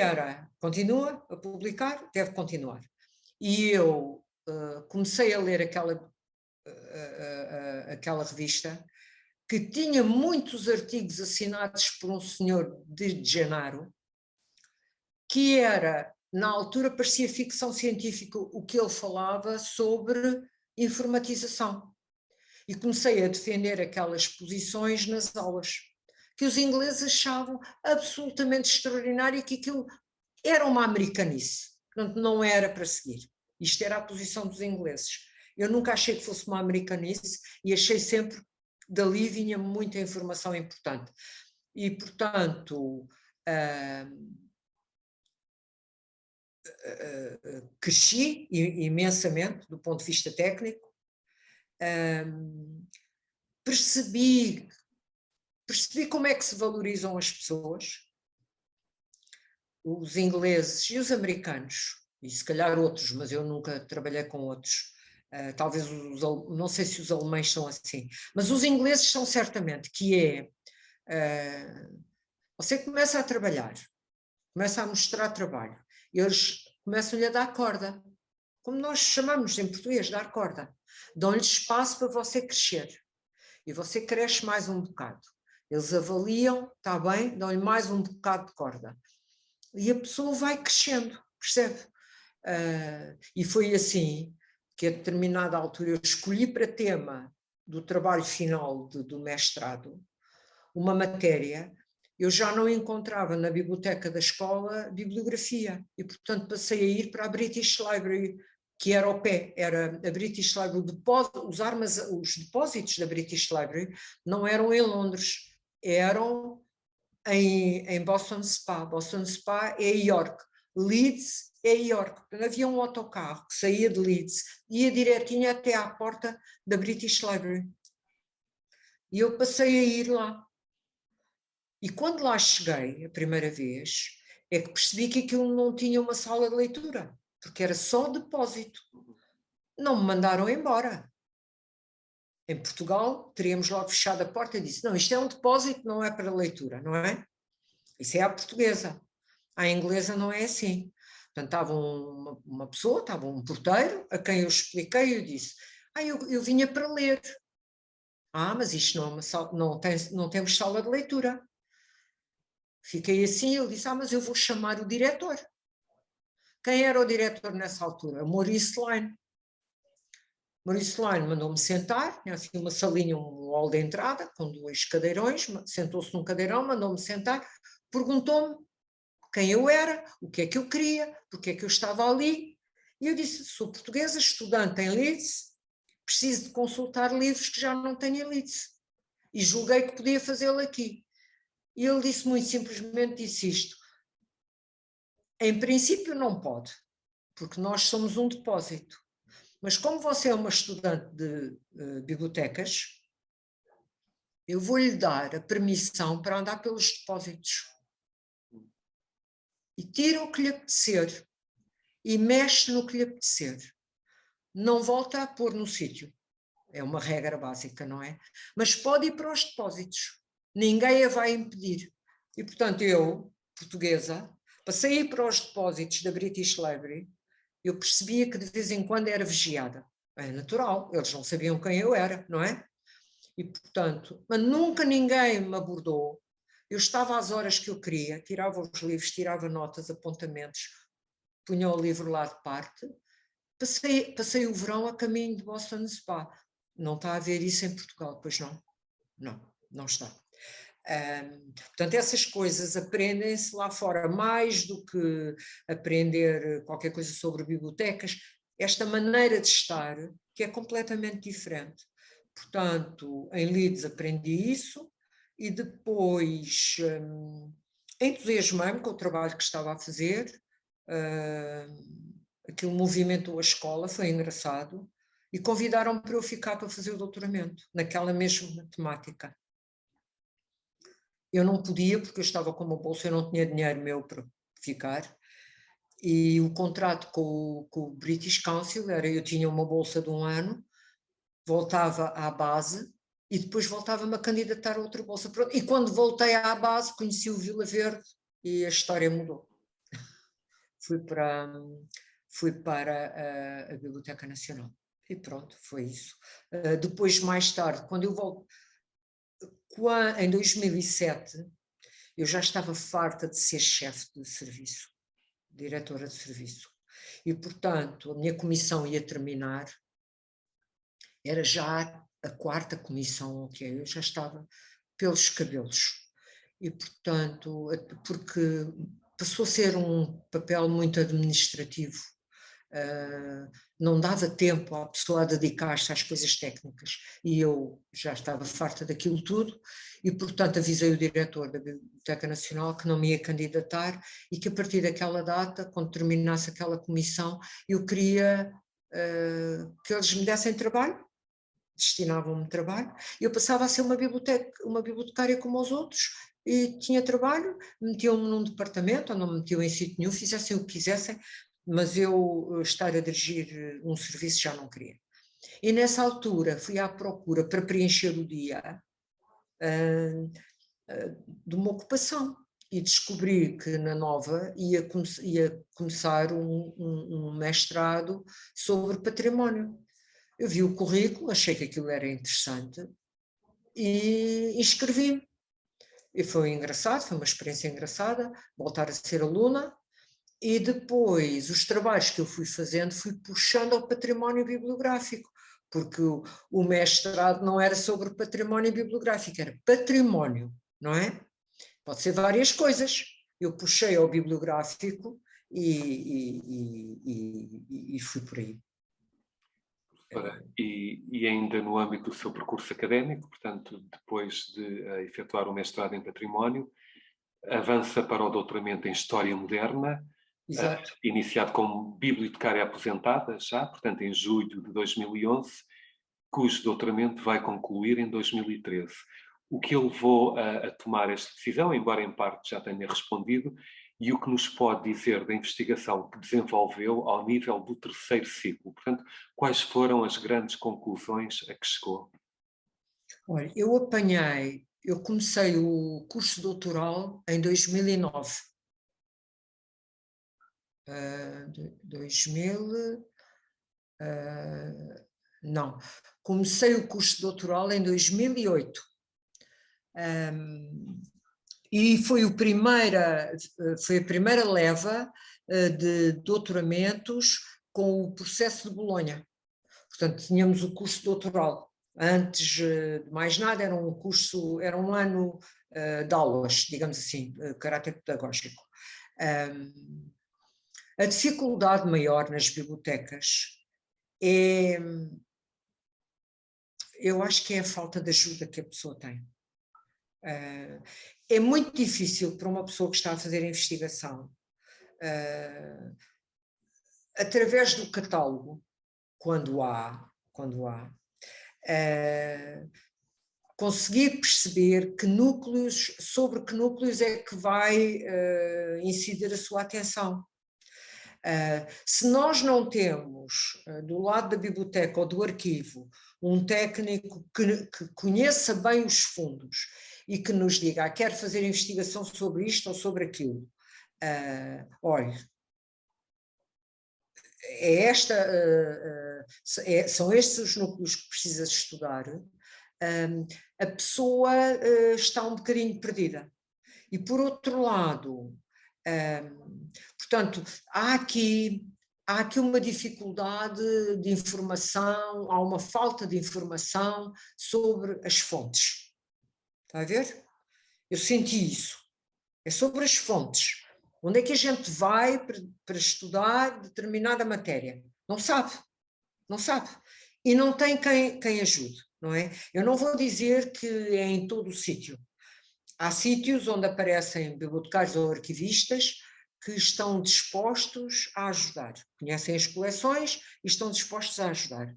continua a publicar, deve continuar. E eu comecei a ler aquela revista, que tinha muitos artigos assinados por um senhor de Genaro, que na altura parecia ficção científica o que ele falava sobre informatização. E comecei a defender aquelas posições nas aulas, que os ingleses achavam absolutamente extraordinário, e que aquilo era uma americanice, portanto não era para seguir. Isto era a posição dos ingleses. Eu nunca achei que fosse uma americanice e achei sempre que dali vinha muita informação importante. E, portanto, cresci imensamente do ponto de vista técnico, percebi como é que se valorizam as pessoas, os ingleses e os americanos, e se calhar outros, mas eu nunca trabalhei com outros. Talvez não sei se os alemães são assim, mas os ingleses são certamente, que você começa a trabalhar, começa a mostrar trabalho, eles começam-lhe a dar corda, como nós chamamos em português, dar corda, dão-lhe espaço para você crescer, e você cresce mais um bocado, eles avaliam, está bem, dão-lhe mais um bocado de corda, e a pessoa vai crescendo, percebe? E foi assim que a determinada altura eu escolhi para tema do trabalho final do mestrado uma matéria. Eu já não encontrava na biblioteca da escola bibliografia e, portanto, passei a ir para a British Library, que era ao pé, era a British Library. Os depósitos da British Library não eram em Londres, eram em Boston Spa. Boston Spa é York, Leeds é York. Havia um autocarro que saía de Leeds, ia direitinho até à porta da British Library. E eu passei a ir lá. E quando lá cheguei a primeira vez, é que percebi que aquilo não tinha uma sala de leitura, porque era só depósito. Não me mandaram embora. Em Portugal, teríamos logo fechado a porta e disse, não, isto é um depósito, não é para leitura, não é? Isso é a portuguesa. A inglesa não é assim. Portanto, estava uma pessoa, estava um porteiro, a quem eu expliquei, e eu disse, eu vinha para ler. Mas isto não é uma sala, não temos sala de leitura. Fiquei assim, ele disse, mas eu vou chamar o diretor. Quem era o diretor nessa altura? Maurice Line. Maurice Line mandou-me sentar, tinha assim uma salinha, um hall de entrada, com 2 cadeirões, sentou-se num cadeirão, mandou-me sentar, perguntou-me quem eu era, o que é que eu queria, porque é que eu estava ali, e eu disse, sou portuguesa, estudante em Leeds, preciso de consultar livros que já não tenho em Leeds, e julguei que podia fazê-lo aqui. E ele disse muito simplesmente, disse isto, em princípio não pode, porque nós somos um depósito, mas como você é uma estudante de bibliotecas, eu vou-lhe dar a permissão para andar pelos depósitos. E tira o que lhe apetecer, e mexe no que lhe apetecer. Não volta a pôr no sítio. É uma regra básica, não é? Mas pode ir para os depósitos. Ninguém a vai impedir. E, portanto, eu, portuguesa, passei a ir para os depósitos da British Library, eu percebia que de vez em quando era vigiada. É natural, eles não sabiam quem eu era, não é? E, portanto, mas nunca ninguém me abordou. Eu estava às horas que eu queria, tirava os livros, tirava notas, apontamentos, punha o livro lá de parte. Passei o verão a caminho de Boston Spa. Não está a haver isso em Portugal, pois não? Não está. Portanto, essas coisas aprendem-se lá fora, mais do que aprender qualquer coisa sobre bibliotecas, esta maneira de estar, que é completamente diferente. Portanto, em Leeds aprendi isso e depois entusiasmei-me com o trabalho que estava a fazer, aquilo movimentou a escola, foi engraçado, e convidaram-me para eu ficar para fazer o doutoramento, naquela mesma temática. Eu não podia, porque eu estava com uma bolsa, eu não tinha dinheiro meu para ficar, e o contrato com o British Council era, eu tinha uma bolsa de 1 ano, voltava à base, e depois voltava-me a candidatar a outra bolsa. E quando voltei à base, conheci o Vila Verde, e a história mudou. Fui para a Biblioteca Nacional. E pronto, foi isso. Depois, mais tarde, quando eu volto, em 2007, eu já estava farta de ser chefe de serviço, diretora de serviço. E, portanto, a minha comissão ia terminar, era já a 4ª comissão, ok, eu já estava pelos cabelos. E, portanto, porque passou a ser um papel muito administrativo, não dava tempo à pessoa a dedicar-se às coisas técnicas, e eu já estava farta daquilo tudo, e portanto avisei o diretor da Biblioteca Nacional que não me ia candidatar, e que a partir daquela data, quando terminasse aquela comissão, eu queria que eles me dessem trabalho, destinavam-me trabalho, e eu passava a ser uma bibliotecária como os outros, e tinha trabalho, metiam-me num departamento, ou não me metiam em sítio nenhum, fizessem o que quisessem, mas eu estar a dirigir um serviço já não queria. E nessa altura fui à procura para preencher o dia de uma ocupação, e descobri que na Nova ia começar um mestrado sobre património. Eu vi o currículo, achei que aquilo era interessante e inscrevi-me. E foi engraçado, foi uma experiência engraçada, voltar a ser aluna. E depois, os trabalhos que eu fui fazendo, fui puxando ao património bibliográfico, porque o mestrado não era sobre património bibliográfico, era património, não é? Pode ser várias coisas. Eu puxei ao bibliográfico e fui por aí. E ainda no âmbito do seu percurso académico, portanto, depois de efetuar o mestrado em património, avança para o doutoramento em História Moderna, iniciado como bibliotecária aposentada já, portanto, em julho de 2011, cujo doutoramento vai concluir em 2013. O que o levou a tomar esta decisão, embora em parte já tenha respondido, e o que nos pode dizer da investigação que desenvolveu ao nível do 3º ciclo? Portanto, quais foram as grandes conclusões a que chegou? Olha, eu comecei o curso doutoral em 2009. 2000, comecei o curso doutoral em 2008. E foi a primeira leva de doutoramentos com o processo de Bolonha. Portanto, tínhamos o curso doutoral. Antes de mais nada, era um ano de aulas, digamos assim, caráter pedagógico. A dificuldade maior nas bibliotecas eu acho que é a falta de ajuda que a pessoa tem. É muito difícil para uma pessoa que está a fazer investigação, através do catálogo, quando há, conseguir perceber sobre que núcleos é que vai incidir a sua atenção. Se nós não temos, do lado da biblioteca ou do arquivo, um técnico que conheça bem os fundos e que nos diga, quero fazer investigação sobre isto ou sobre aquilo, olha, são estes os núcleos que precisas estudar, a pessoa está um bocadinho perdida. E por outro lado, portanto, há aqui uma dificuldade de informação, há uma falta de informação sobre as fontes. Está a ver? Eu senti isso. É sobre as fontes. Onde é que a gente vai para estudar determinada matéria? Não sabe. Não sabe. E não tem quem ajude, não é? Eu não vou dizer que é em todo o sítio. Há sítios onde aparecem bibliotecários ou arquivistas que estão dispostos a ajudar. Conhecem as coleções e estão dispostos a ajudar.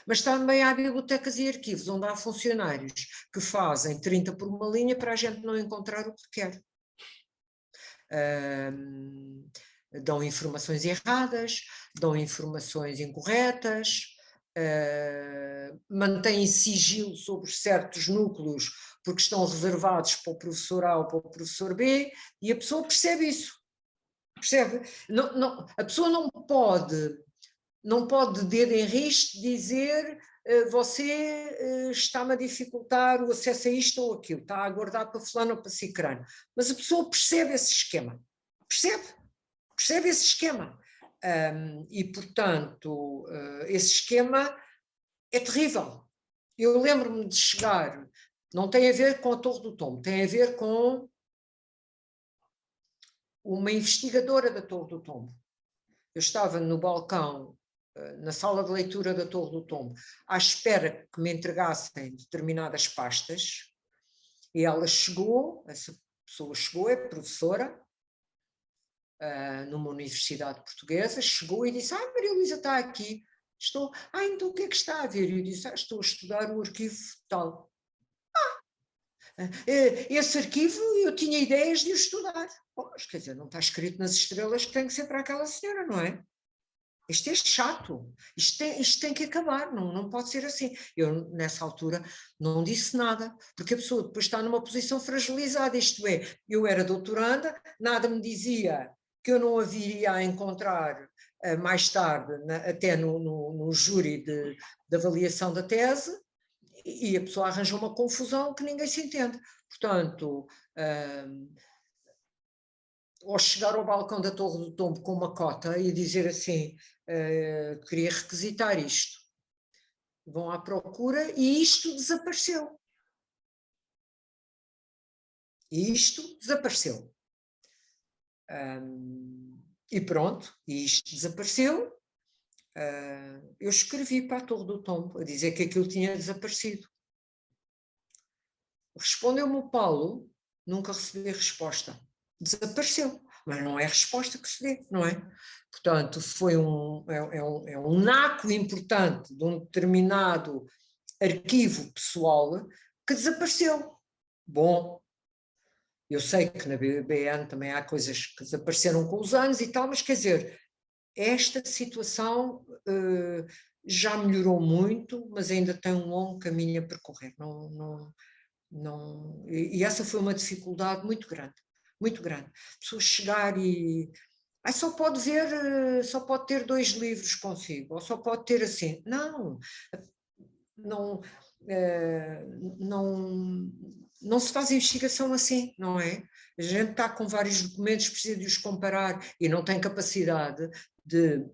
Mas também há bibliotecas e arquivos onde há funcionários que fazem 30 por uma linha para a gente não encontrar o que quer. Dão informações erradas, dão informações incorretas, mantêm sigilo sobre certos núcleos porque estão reservados para o professor A ou para o professor B, e a pessoa percebe isso. Percebe? A pessoa não pode de dedo em riste dizer você está-me a dificultar o acesso a isto ou aquilo, está a aguardar para fulano ou para cicrano. Mas a pessoa percebe esse esquema. Percebe esse esquema. E, portanto, esse esquema é terrível. Eu lembro-me de chegar, não tem a ver com a Torre do Tombo, tem a ver com uma investigadora da Torre do Tombo. Eu estava no balcão, na sala de leitura da Torre do Tombo, à espera que me entregassem determinadas pastas, e ela chegou, essa pessoa chegou, é professora, numa universidade portuguesa, chegou e disse: Maria Luísa está aqui, estou, então o que é que está a ver? E eu disse: estou a estudar o arquivo tal. Esse arquivo eu tinha ideias de o estudar. Mas, quer dizer, não está escrito nas estrelas que tem que ser para aquela senhora, não é? Isto é chato, isto tem que acabar, não pode ser assim. Eu, nessa altura, não disse nada, porque a pessoa depois está numa posição fragilizada, isto é, eu era doutoranda, nada me dizia que eu não a viria a encontrar mais tarde, até no júri de avaliação da tese, e a pessoa arranja uma confusão que ninguém se entende. Portanto, ou chegar ao balcão da Torre do Tombo com uma cota e dizer assim, queria requisitar isto. Vão à procura e isto desapareceu. E pronto, e isto desapareceu. Eu escrevi para a Torre do Tombo a dizer que aquilo tinha desaparecido. Respondeu-me o Paulo, nunca recebi resposta. Desapareceu, mas não é a resposta que se dê, não é? Portanto, foi um naco importante de um determinado arquivo pessoal que desapareceu. Bom, eu sei que na BBN também há coisas que desapareceram com os anos e tal, mas quer dizer, esta situação já melhorou muito, mas ainda tem um longo caminho a percorrer. E essa foi uma dificuldade muito grande, muito grande. A pessoa chegar e só pode ter 2 livros consigo, ou só pode ter assim. Não se faz investigação assim, não é? A gente está com vários documentos, precisa de os comparar e não tem capacidade de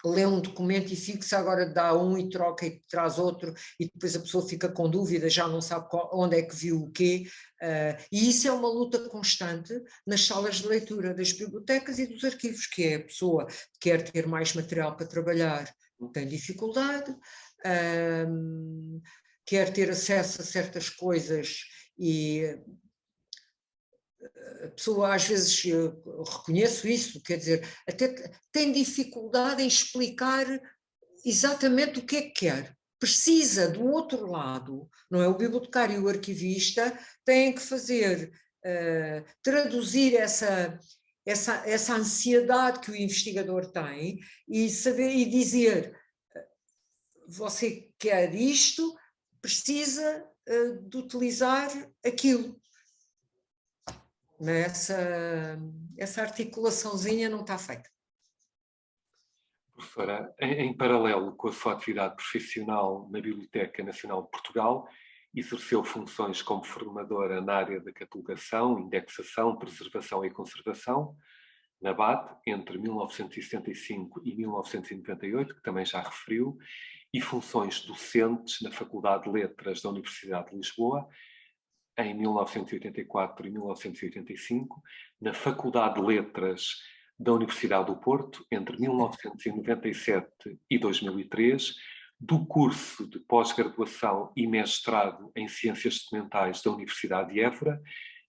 lê um documento e fixa, agora dá um e troca e traz outro, e depois a pessoa fica com dúvida, já não sabe onde é que viu o quê, e isso é uma luta constante nas salas de leitura das bibliotecas e dos arquivos, que é a pessoa que quer ter mais material para trabalhar, tem dificuldade, quer ter acesso a certas coisas e a pessoa às vezes, eu reconheço isso, quer dizer, até tem dificuldade em explicar exatamente o que é que quer. Precisa do outro lado, não é? O bibliotecário e o arquivista têm que fazer, traduzir essa ansiedade que o investigador tem e saber e dizer, você quer isto, precisa de utilizar aquilo. Essa articulaçãozinha não está feita. Professora, em paralelo com a sua atividade profissional na Biblioteca Nacional de Portugal, exerceu funções como formadora na área da catalogação, indexação, preservação e conservação, na BAD, entre 1975 e 1998, que também já referiu, e funções docentes na Faculdade de Letras da Universidade de Lisboa, em 1984 e 1985, na Faculdade de Letras da Universidade do Porto, entre 1997 e 2003, do curso de pós-graduação e mestrado em Ciências Documentais da Universidade de Évora,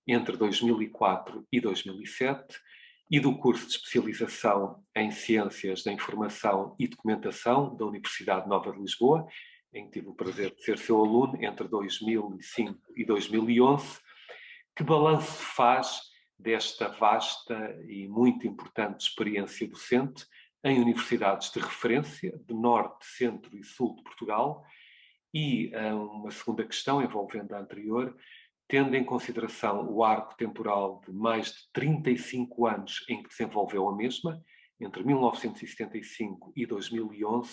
entre 2004 e 2007, e do curso de especialização em Ciências da Informação e Documentação da Universidade Nova de Lisboa, em que tive o prazer de ser seu aluno entre 2005 e 2011. Que balanço faz desta vasta e muito importante experiência docente em universidades de referência de Norte, Centro e Sul de Portugal? E uma segunda questão envolvendo a anterior, tendo em consideração o arco temporal de mais de 35 anos em que desenvolveu a mesma, entre 1975 e 2011,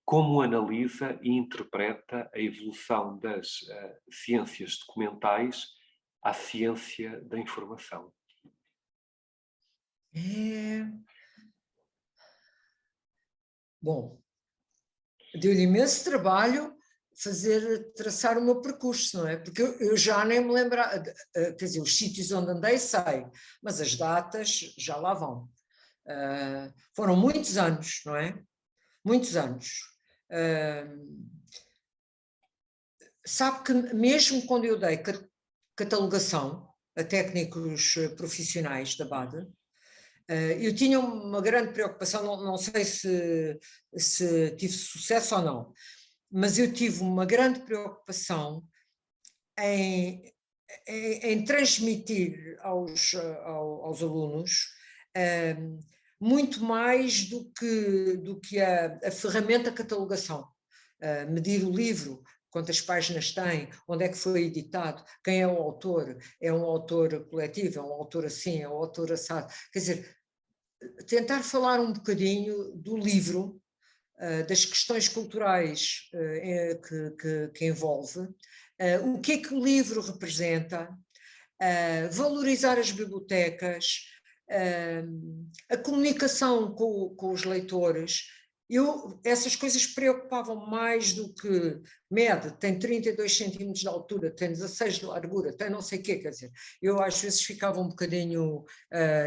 como analisa e interpreta a evolução das ciências documentais à ciência da informação? Bom, deu-lhe imenso trabalho traçar o meu percurso, não é? Porque eu já nem me lembro, quer dizer, os sítios onde andei sei, mas as datas já lá vão. Foram muitos anos, não é? Muitos anos. Sabe que mesmo quando eu dei catalogação a técnicos profissionais da BAD, eu tinha uma grande preocupação, não sei se tive sucesso ou não, mas eu tive uma grande preocupação em transmitir aos alunos muito mais do que a ferramenta catalogação. Medir o livro, quantas páginas tem, onde é que foi editado, quem é o autor, é um autor coletivo, é um autor assim, é um autor assado. Quer dizer, tentar falar um bocadinho do livro, das questões culturais que envolve, o que é que o livro representa, valorizar as bibliotecas, a comunicação com os leitores. Essas coisas preocupavam mais do que tem 32 centímetros de altura, tem 16 de largura, tem não sei o quê, quer dizer, eu às vezes ficava um bocadinho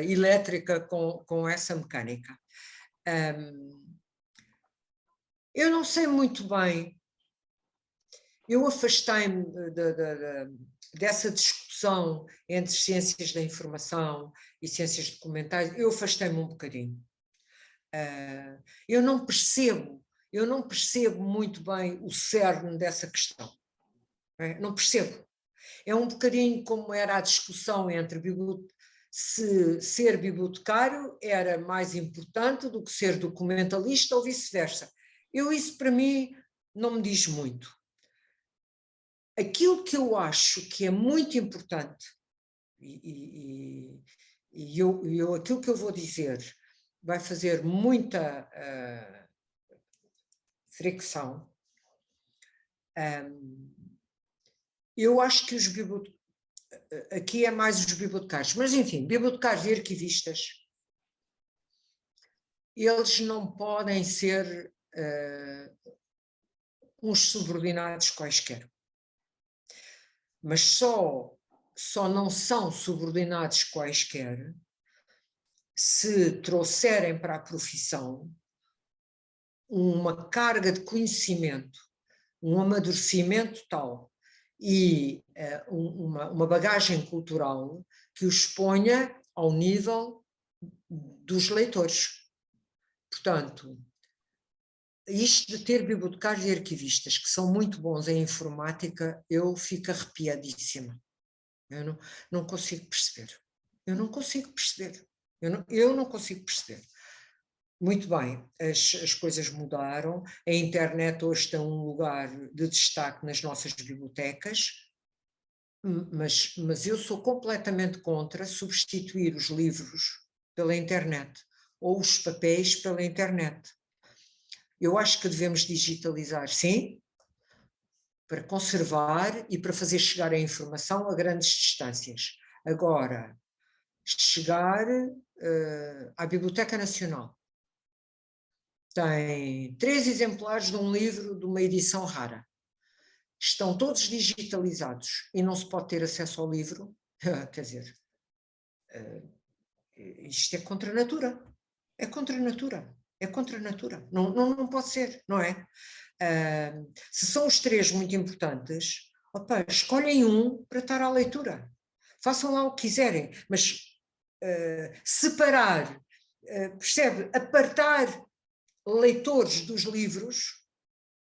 elétrica com essa mecânica. Eu não sei muito bem, eu afastei-me dessa discussão entre ciências da informação e ciências documentais, eu afastei-me um bocadinho. Eu não percebo muito bem o cerne dessa questão. Não percebo. É um bocadinho como era a discussão entre se ser bibliotecário era mais importante do que ser documentalista ou vice-versa. Isso para mim não me diz muito. Aquilo que eu acho que é muito importante, aquilo que eu vou dizer vai fazer muita fricção. Eu acho que aqui é mais os bibliotecários, mas enfim, bibliotecários e arquivistas, eles não podem ser uns subordinados quaisquer. Mas só não são subordinados quaisquer se trouxerem para a profissão uma carga de conhecimento, um amadurecimento tal e uma bagagem cultural que os ponha ao nível dos leitores. Portanto, isto de ter bibliotecários e arquivistas que são muito bons em informática, eu fico arrepiadíssima. Eu não consigo perceber. Eu não consigo perceber. Muito bem, as coisas mudaram, a internet hoje tem um lugar de destaque nas nossas bibliotecas, mas eu sou completamente contra substituir os livros pela internet ou os papéis pela internet. Eu acho que devemos digitalizar, sim, para conservar e para fazer chegar a informação a grandes distâncias. Agora, chegar à Biblioteca Nacional. Tem 3 exemplares de um livro de uma edição rara. Estão todos digitalizados e não se pode ter acesso ao livro. Quer dizer, isto é contra a natura. É contra a natura. É contra a natura. Não pode ser, não é? Se são os 3 muito importantes, opa, escolhem um para estar à leitura. Façam lá o que quiserem, mas separar, percebe? Apartar leitores dos livros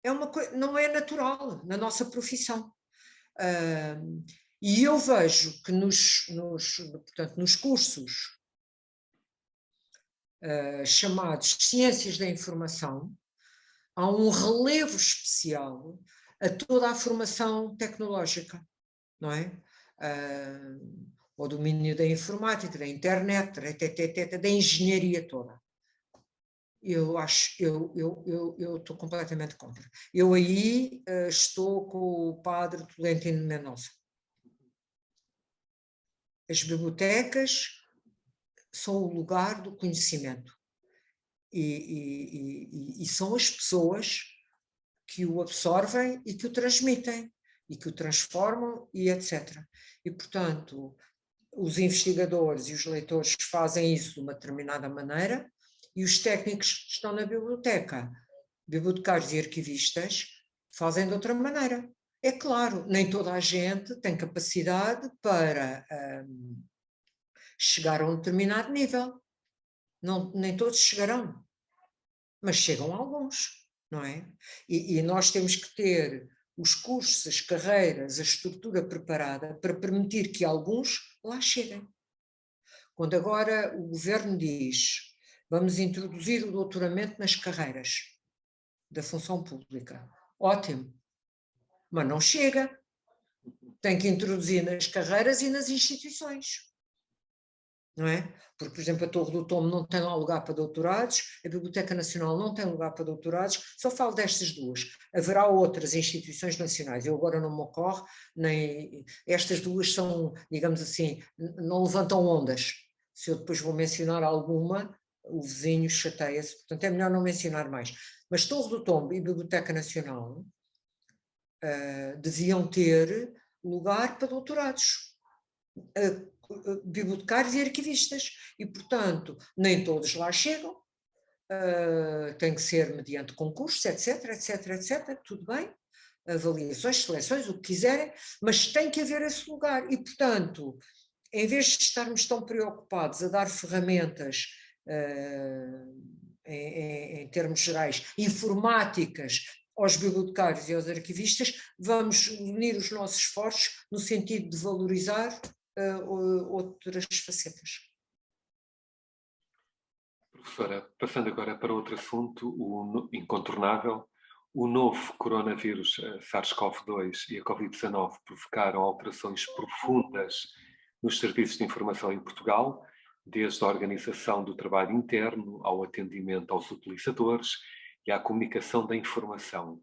é uma coisa, não é natural na nossa profissão. E eu vejo que portanto, nos cursos chamados Ciências da Informação, há um relevo especial a toda a formação tecnológica, não é? O domínio da informática, da internet, da engenharia toda. Eu estou completamente contra. Eu aí estou com o padre Tolentino Mendonça. As bibliotecas são o lugar do conhecimento e são as pessoas que o absorvem e que o transmitem e que o transformam e etc. E, portanto, os investigadores e os leitores fazem isso de uma determinada maneira e os técnicos que estão na biblioteca, bibliotecários e arquivistas, fazem de outra maneira. É claro, nem toda a gente tem capacidade para chegar a um determinado nível. Nem todos chegarão, mas chegam alguns, não é? E nós temos que ter os cursos, as carreiras, a estrutura preparada para permitir que alguns lá cheguem. Quando agora o governo diz, vamos introduzir o doutoramento nas carreiras da função pública, ótimo, mas não chega. Tem que introduzir nas carreiras e nas instituições. Não é? Porque, por exemplo, a Torre do Tombo não tem lá lugar para doutorados, a Biblioteca Nacional não tem lugar para doutorados, só falo destas 2. Haverá outras instituições nacionais, eu agora não me ocorre, nem estas 2 são, digamos assim, não levantam ondas. Se eu depois vou mencionar alguma, o vizinho chateia-se, portanto é melhor não mencionar mais. Mas Torre do Tombo e Biblioteca Nacional deviam ter lugar para doutorados. Bibliotecários e arquivistas, e portanto nem todos lá chegam, tem que ser mediante concursos, etc, tudo bem, avaliações, seleções, o que quiserem, mas tem que haver esse lugar, e portanto, em vez de estarmos tão preocupados a dar ferramentas, em termos gerais, informáticas, aos bibliotecários e aos arquivistas, vamos unir os nossos esforços no sentido de valorizar outras facetas. Professora, passando agora para outro assunto, o incontornável, o novo coronavírus SARS-CoV-2 e a Covid-19 provocaram alterações profundas nos serviços de informação em Portugal, desde a organização do trabalho interno ao atendimento aos utilizadores e à comunicação da informação.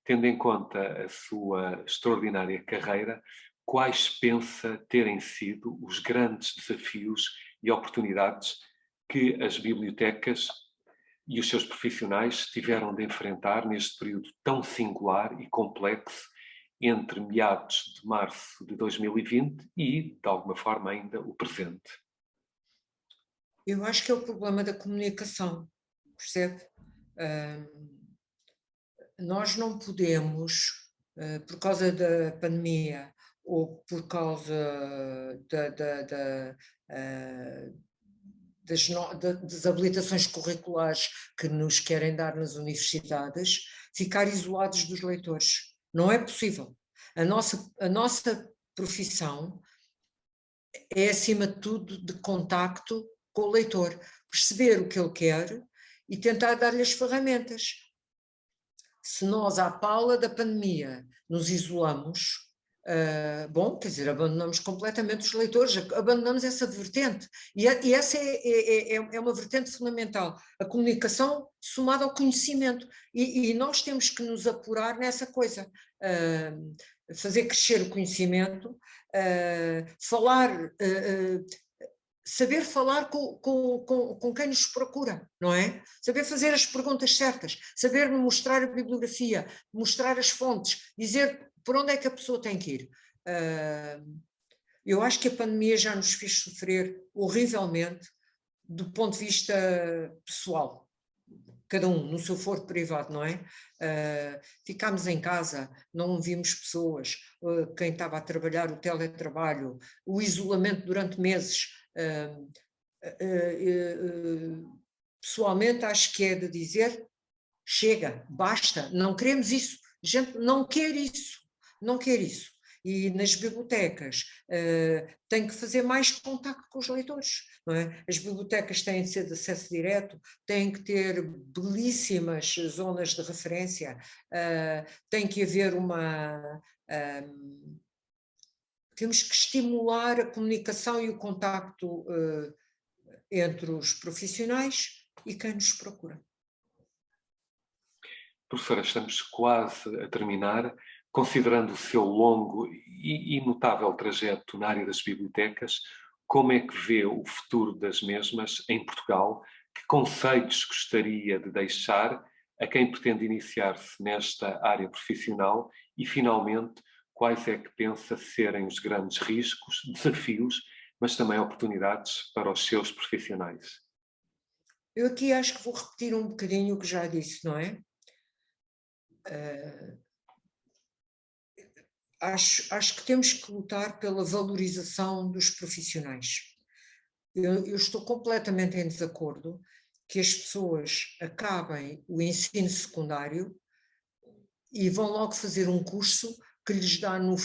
Tendo em conta a sua extraordinária carreira, quais pensa terem sido os grandes desafios e oportunidades que as bibliotecas e os seus profissionais tiveram de enfrentar neste período tão singular e complexo entre meados de março de 2020 e, de alguma forma, ainda o presente? Eu acho que é o problema da comunicação, percebe? Nós não podemos, por causa da pandemia ou por causa das habilitações curriculares que nos querem dar nas universidades, ficar isolados dos leitores. Não é possível. A nossa profissão é, acima de tudo, de contacto com o leitor, perceber o que ele quer e tentar dar-lhe as ferramentas. Se nós, à pala da pandemia, nos isolamos, Bom, quer dizer, abandonamos completamente os leitores, abandonamos essa vertente, e essa é uma vertente fundamental, a comunicação somada ao conhecimento, e nós temos que nos apurar nessa coisa, fazer crescer o conhecimento, falar, saber falar com quem nos procura, não é? Saber fazer as perguntas certas, saber mostrar a bibliografia, mostrar as fontes, dizer por onde é que a pessoa tem que ir. Eu acho que a pandemia já nos fez sofrer horrivelmente do ponto de vista pessoal, cada um no seu foro privado, não é? Ficámos em casa, não vimos pessoas, quem estava a trabalhar, o teletrabalho, o isolamento durante meses. Pessoalmente acho que é de dizer, chega, basta, não queremos isso, a gente não quer isso, não quer isso. E nas bibliotecas tem que fazer mais contacto com os leitores, não é? As bibliotecas têm de ser de acesso direto, têm que ter belíssimas zonas de referência, tem que haver uma... temos que estimular a comunicação e o contacto entre os profissionais e quem nos procura. Professora, estamos quase a terminar. Considerando o seu longo e notável trajeto na área das bibliotecas, como é que vê o futuro das mesmas em Portugal? Que conselhos gostaria de deixar a quem pretende iniciar-se nesta área profissional? E, finalmente, quais é que pensa serem os grandes riscos, desafios, mas também oportunidades para os seus profissionais? Eu aqui acho que vou repetir um bocadinho o que já disse, não é? Acho que temos que lutar pela valorização dos profissionais. Eu estou completamente em desacordo que as pessoas acabem o ensino secundário e vão logo fazer um curso que lhes dá ao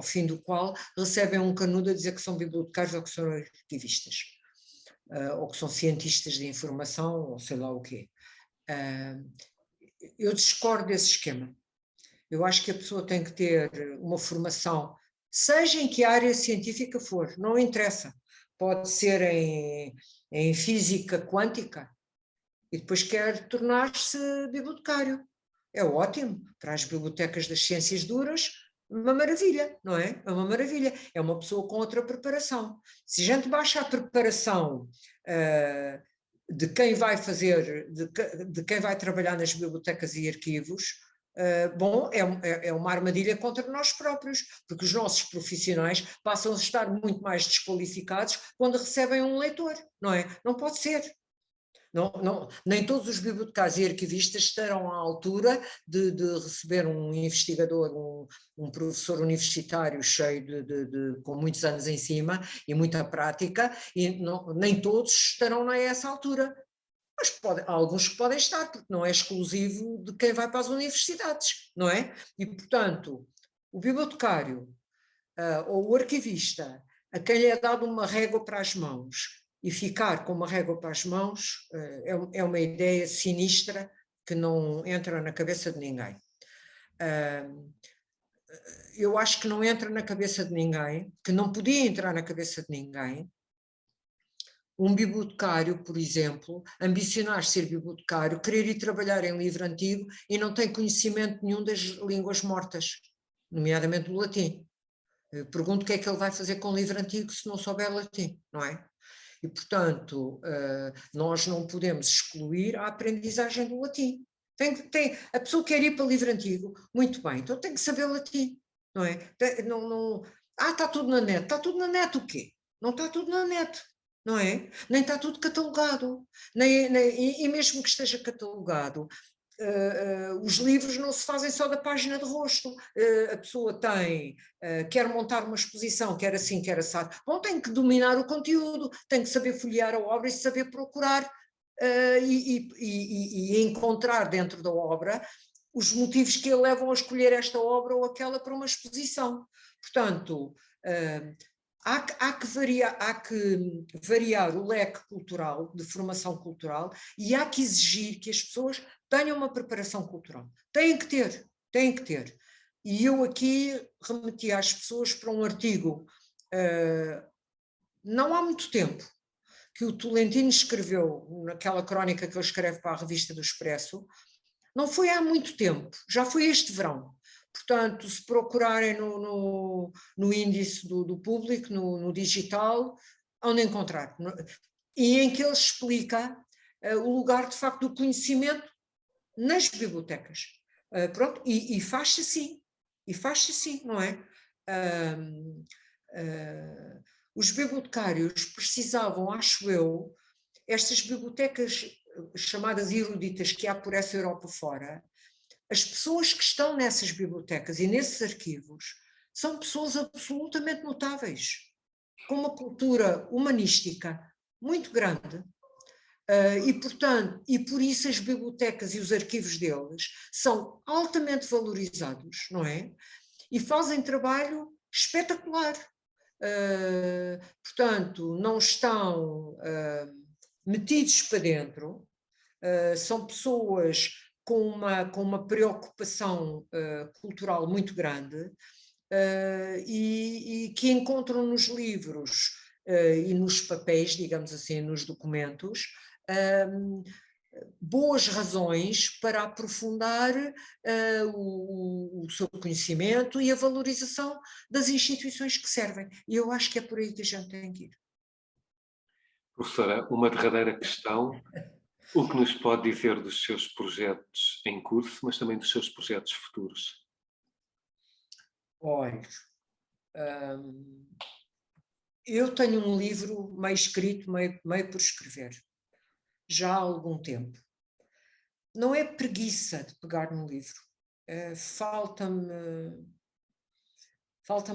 fim do qual recebem um canudo a dizer que são bibliotecários ou que são arquivistas, ou que são cientistas de informação, ou sei lá o quê. Eu discordo desse esquema. Eu acho que a pessoa tem que ter uma formação, seja em que área científica for, não interessa. Pode ser em física quântica e depois quer tornar-se bibliotecário. É ótimo, para as bibliotecas das ciências duras, uma maravilha, não é? É uma maravilha. É uma pessoa com outra preparação. Se a gente baixa a preparação de quem vai fazer, de quem vai trabalhar nas bibliotecas e arquivos, bom, é uma armadilha contra nós próprios, porque os nossos profissionais passam a estar muito mais desqualificados quando recebem um leitor, não é? Não pode ser. Nem todos os bibliotecários e arquivistas estarão à altura de receber um investigador, um professor universitário cheio com muitos anos em cima e muita prática, e nem todos estarão a essa altura. Mas há alguns que podem estar, porque não é exclusivo de quem vai para as universidades, não é? E, portanto, o bibliotecário ou o arquivista, a quem lhe é dado uma régua para as mãos e ficar com uma régua para as mãos, é uma ideia sinistra que não entra na cabeça de ninguém. Eu acho que não entra na cabeça de ninguém, que não podia entrar na cabeça de ninguém, um bibliotecário, por exemplo, ambicionar ser bibliotecário, querer ir trabalhar em livro antigo e não tem conhecimento nenhum das línguas mortas, nomeadamente do latim. Eu pergunto o que é que ele vai fazer com o livro antigo se não souber latim, não é? E, portanto, nós não podemos excluir a aprendizagem do latim. A pessoa quer ir para o livro antigo, muito bem, então tem que saber latim, não é? Está tudo na net. Está tudo na net o quê? Não está tudo na net, não é? Nem está tudo catalogado. E mesmo que esteja catalogado, os livros não se fazem só da página de rosto. A pessoa quer montar uma exposição, quer assim, quer assado. Bom, tem que dominar o conteúdo, tem que saber folhear a obra e saber procurar e encontrar dentro da obra os motivos que a levam a escolher esta obra ou aquela para uma exposição. Portanto, há que variar o leque cultural, de formação cultural, e há que exigir que as pessoas tenham uma preparação cultural. Têm que ter. E eu aqui remeti às pessoas para um artigo, não há muito tempo, que o Tolentino escreveu naquela crónica que ele escreve para a revista do Expresso. Não foi há muito tempo, já foi este verão. Portanto, se procurarem no índice do público, no digital, onde encontrar. E em que ele explica o lugar, de facto, do conhecimento nas bibliotecas. Pronto, e faz-se assim, não é? Os bibliotecários precisavam, acho eu, estas bibliotecas chamadas eruditas que há por essa Europa fora, as pessoas que estão nessas bibliotecas e nesses arquivos são pessoas absolutamente notáveis, com uma cultura humanística muito grande, e por isso as bibliotecas e os arquivos deles são altamente valorizados, não é? E fazem trabalho espetacular. Portanto, não estão metidos para dentro, são pessoas com uma preocupação cultural muito grande, e que encontram nos livros e nos papéis, digamos assim, nos documentos, boas razões para aprofundar o seu conhecimento e a valorização das instituições que servem. E eu acho que é por aí que a gente tem que ir. Professora, uma derradeira questão. O que nos pode dizer dos seus projetos em curso, mas também dos seus projetos futuros? Olha, eu tenho um livro meio escrito, meio por escrever, já há algum tempo. Não é preguiça de pegar no livro, falta-me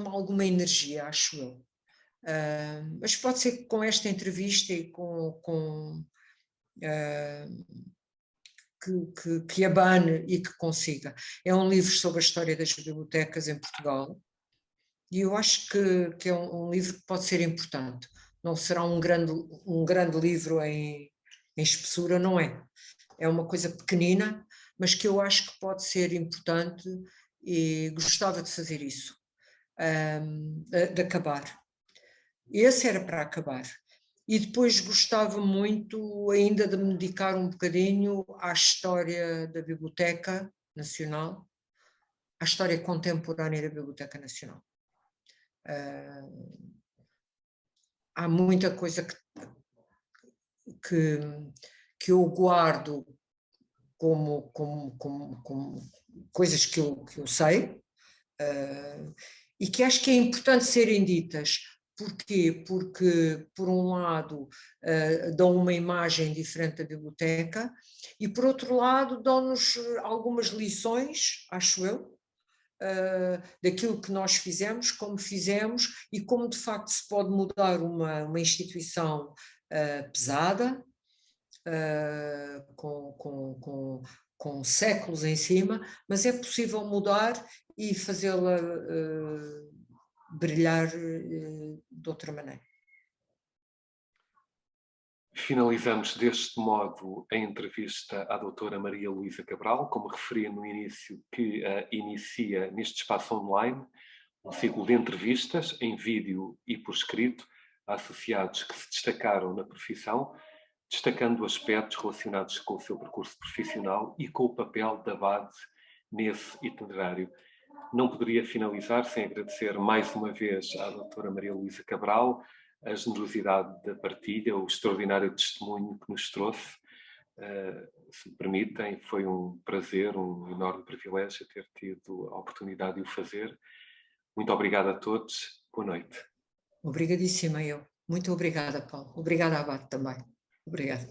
alguma energia, acho eu. Mas pode ser que com esta entrevista e que abane e que consiga. É um livro sobre a história das bibliotecas em Portugal e eu acho que é um livro que pode ser importante. Não será um grande livro em espessura, não é? É uma coisa pequenina, mas que eu acho que pode ser importante e gostava de fazer isso, de acabar. Esse era para acabar. E depois gostava muito ainda de me dedicar um bocadinho à história da Biblioteca Nacional, à história contemporânea da Biblioteca Nacional. Há muita coisa que eu guardo como coisas que eu sei, e que acho que é importante serem ditas. Porquê? Porque, por um lado, dão uma imagem diferente da biblioteca e, por outro lado, dão-nos algumas lições, acho eu, daquilo que nós fizemos, como fizemos e como, de facto, se pode mudar uma instituição pesada, com séculos em cima, mas é possível mudar e fazê-la brilhar de outra maneira. Finalizamos deste modo a entrevista à doutora Maria Luísa Cabral, como referi no início, que inicia neste espaço online um ciclo de entrevistas em vídeo e por escrito a associados que se destacaram na profissão, destacando aspectos relacionados com o seu percurso profissional e com o papel da BAD nesse itinerário. Não poderia finalizar sem agradecer mais uma vez à doutora Maria Luísa Cabral a generosidade da partilha, o extraordinário testemunho que nos trouxe. Se me permitem, foi um prazer, um enorme privilégio ter tido a oportunidade de o fazer. Muito obrigado a todos. Boa noite. Obrigadíssima eu. Muito obrigada, Paulo. Obrigada, Abate, também. Obrigada.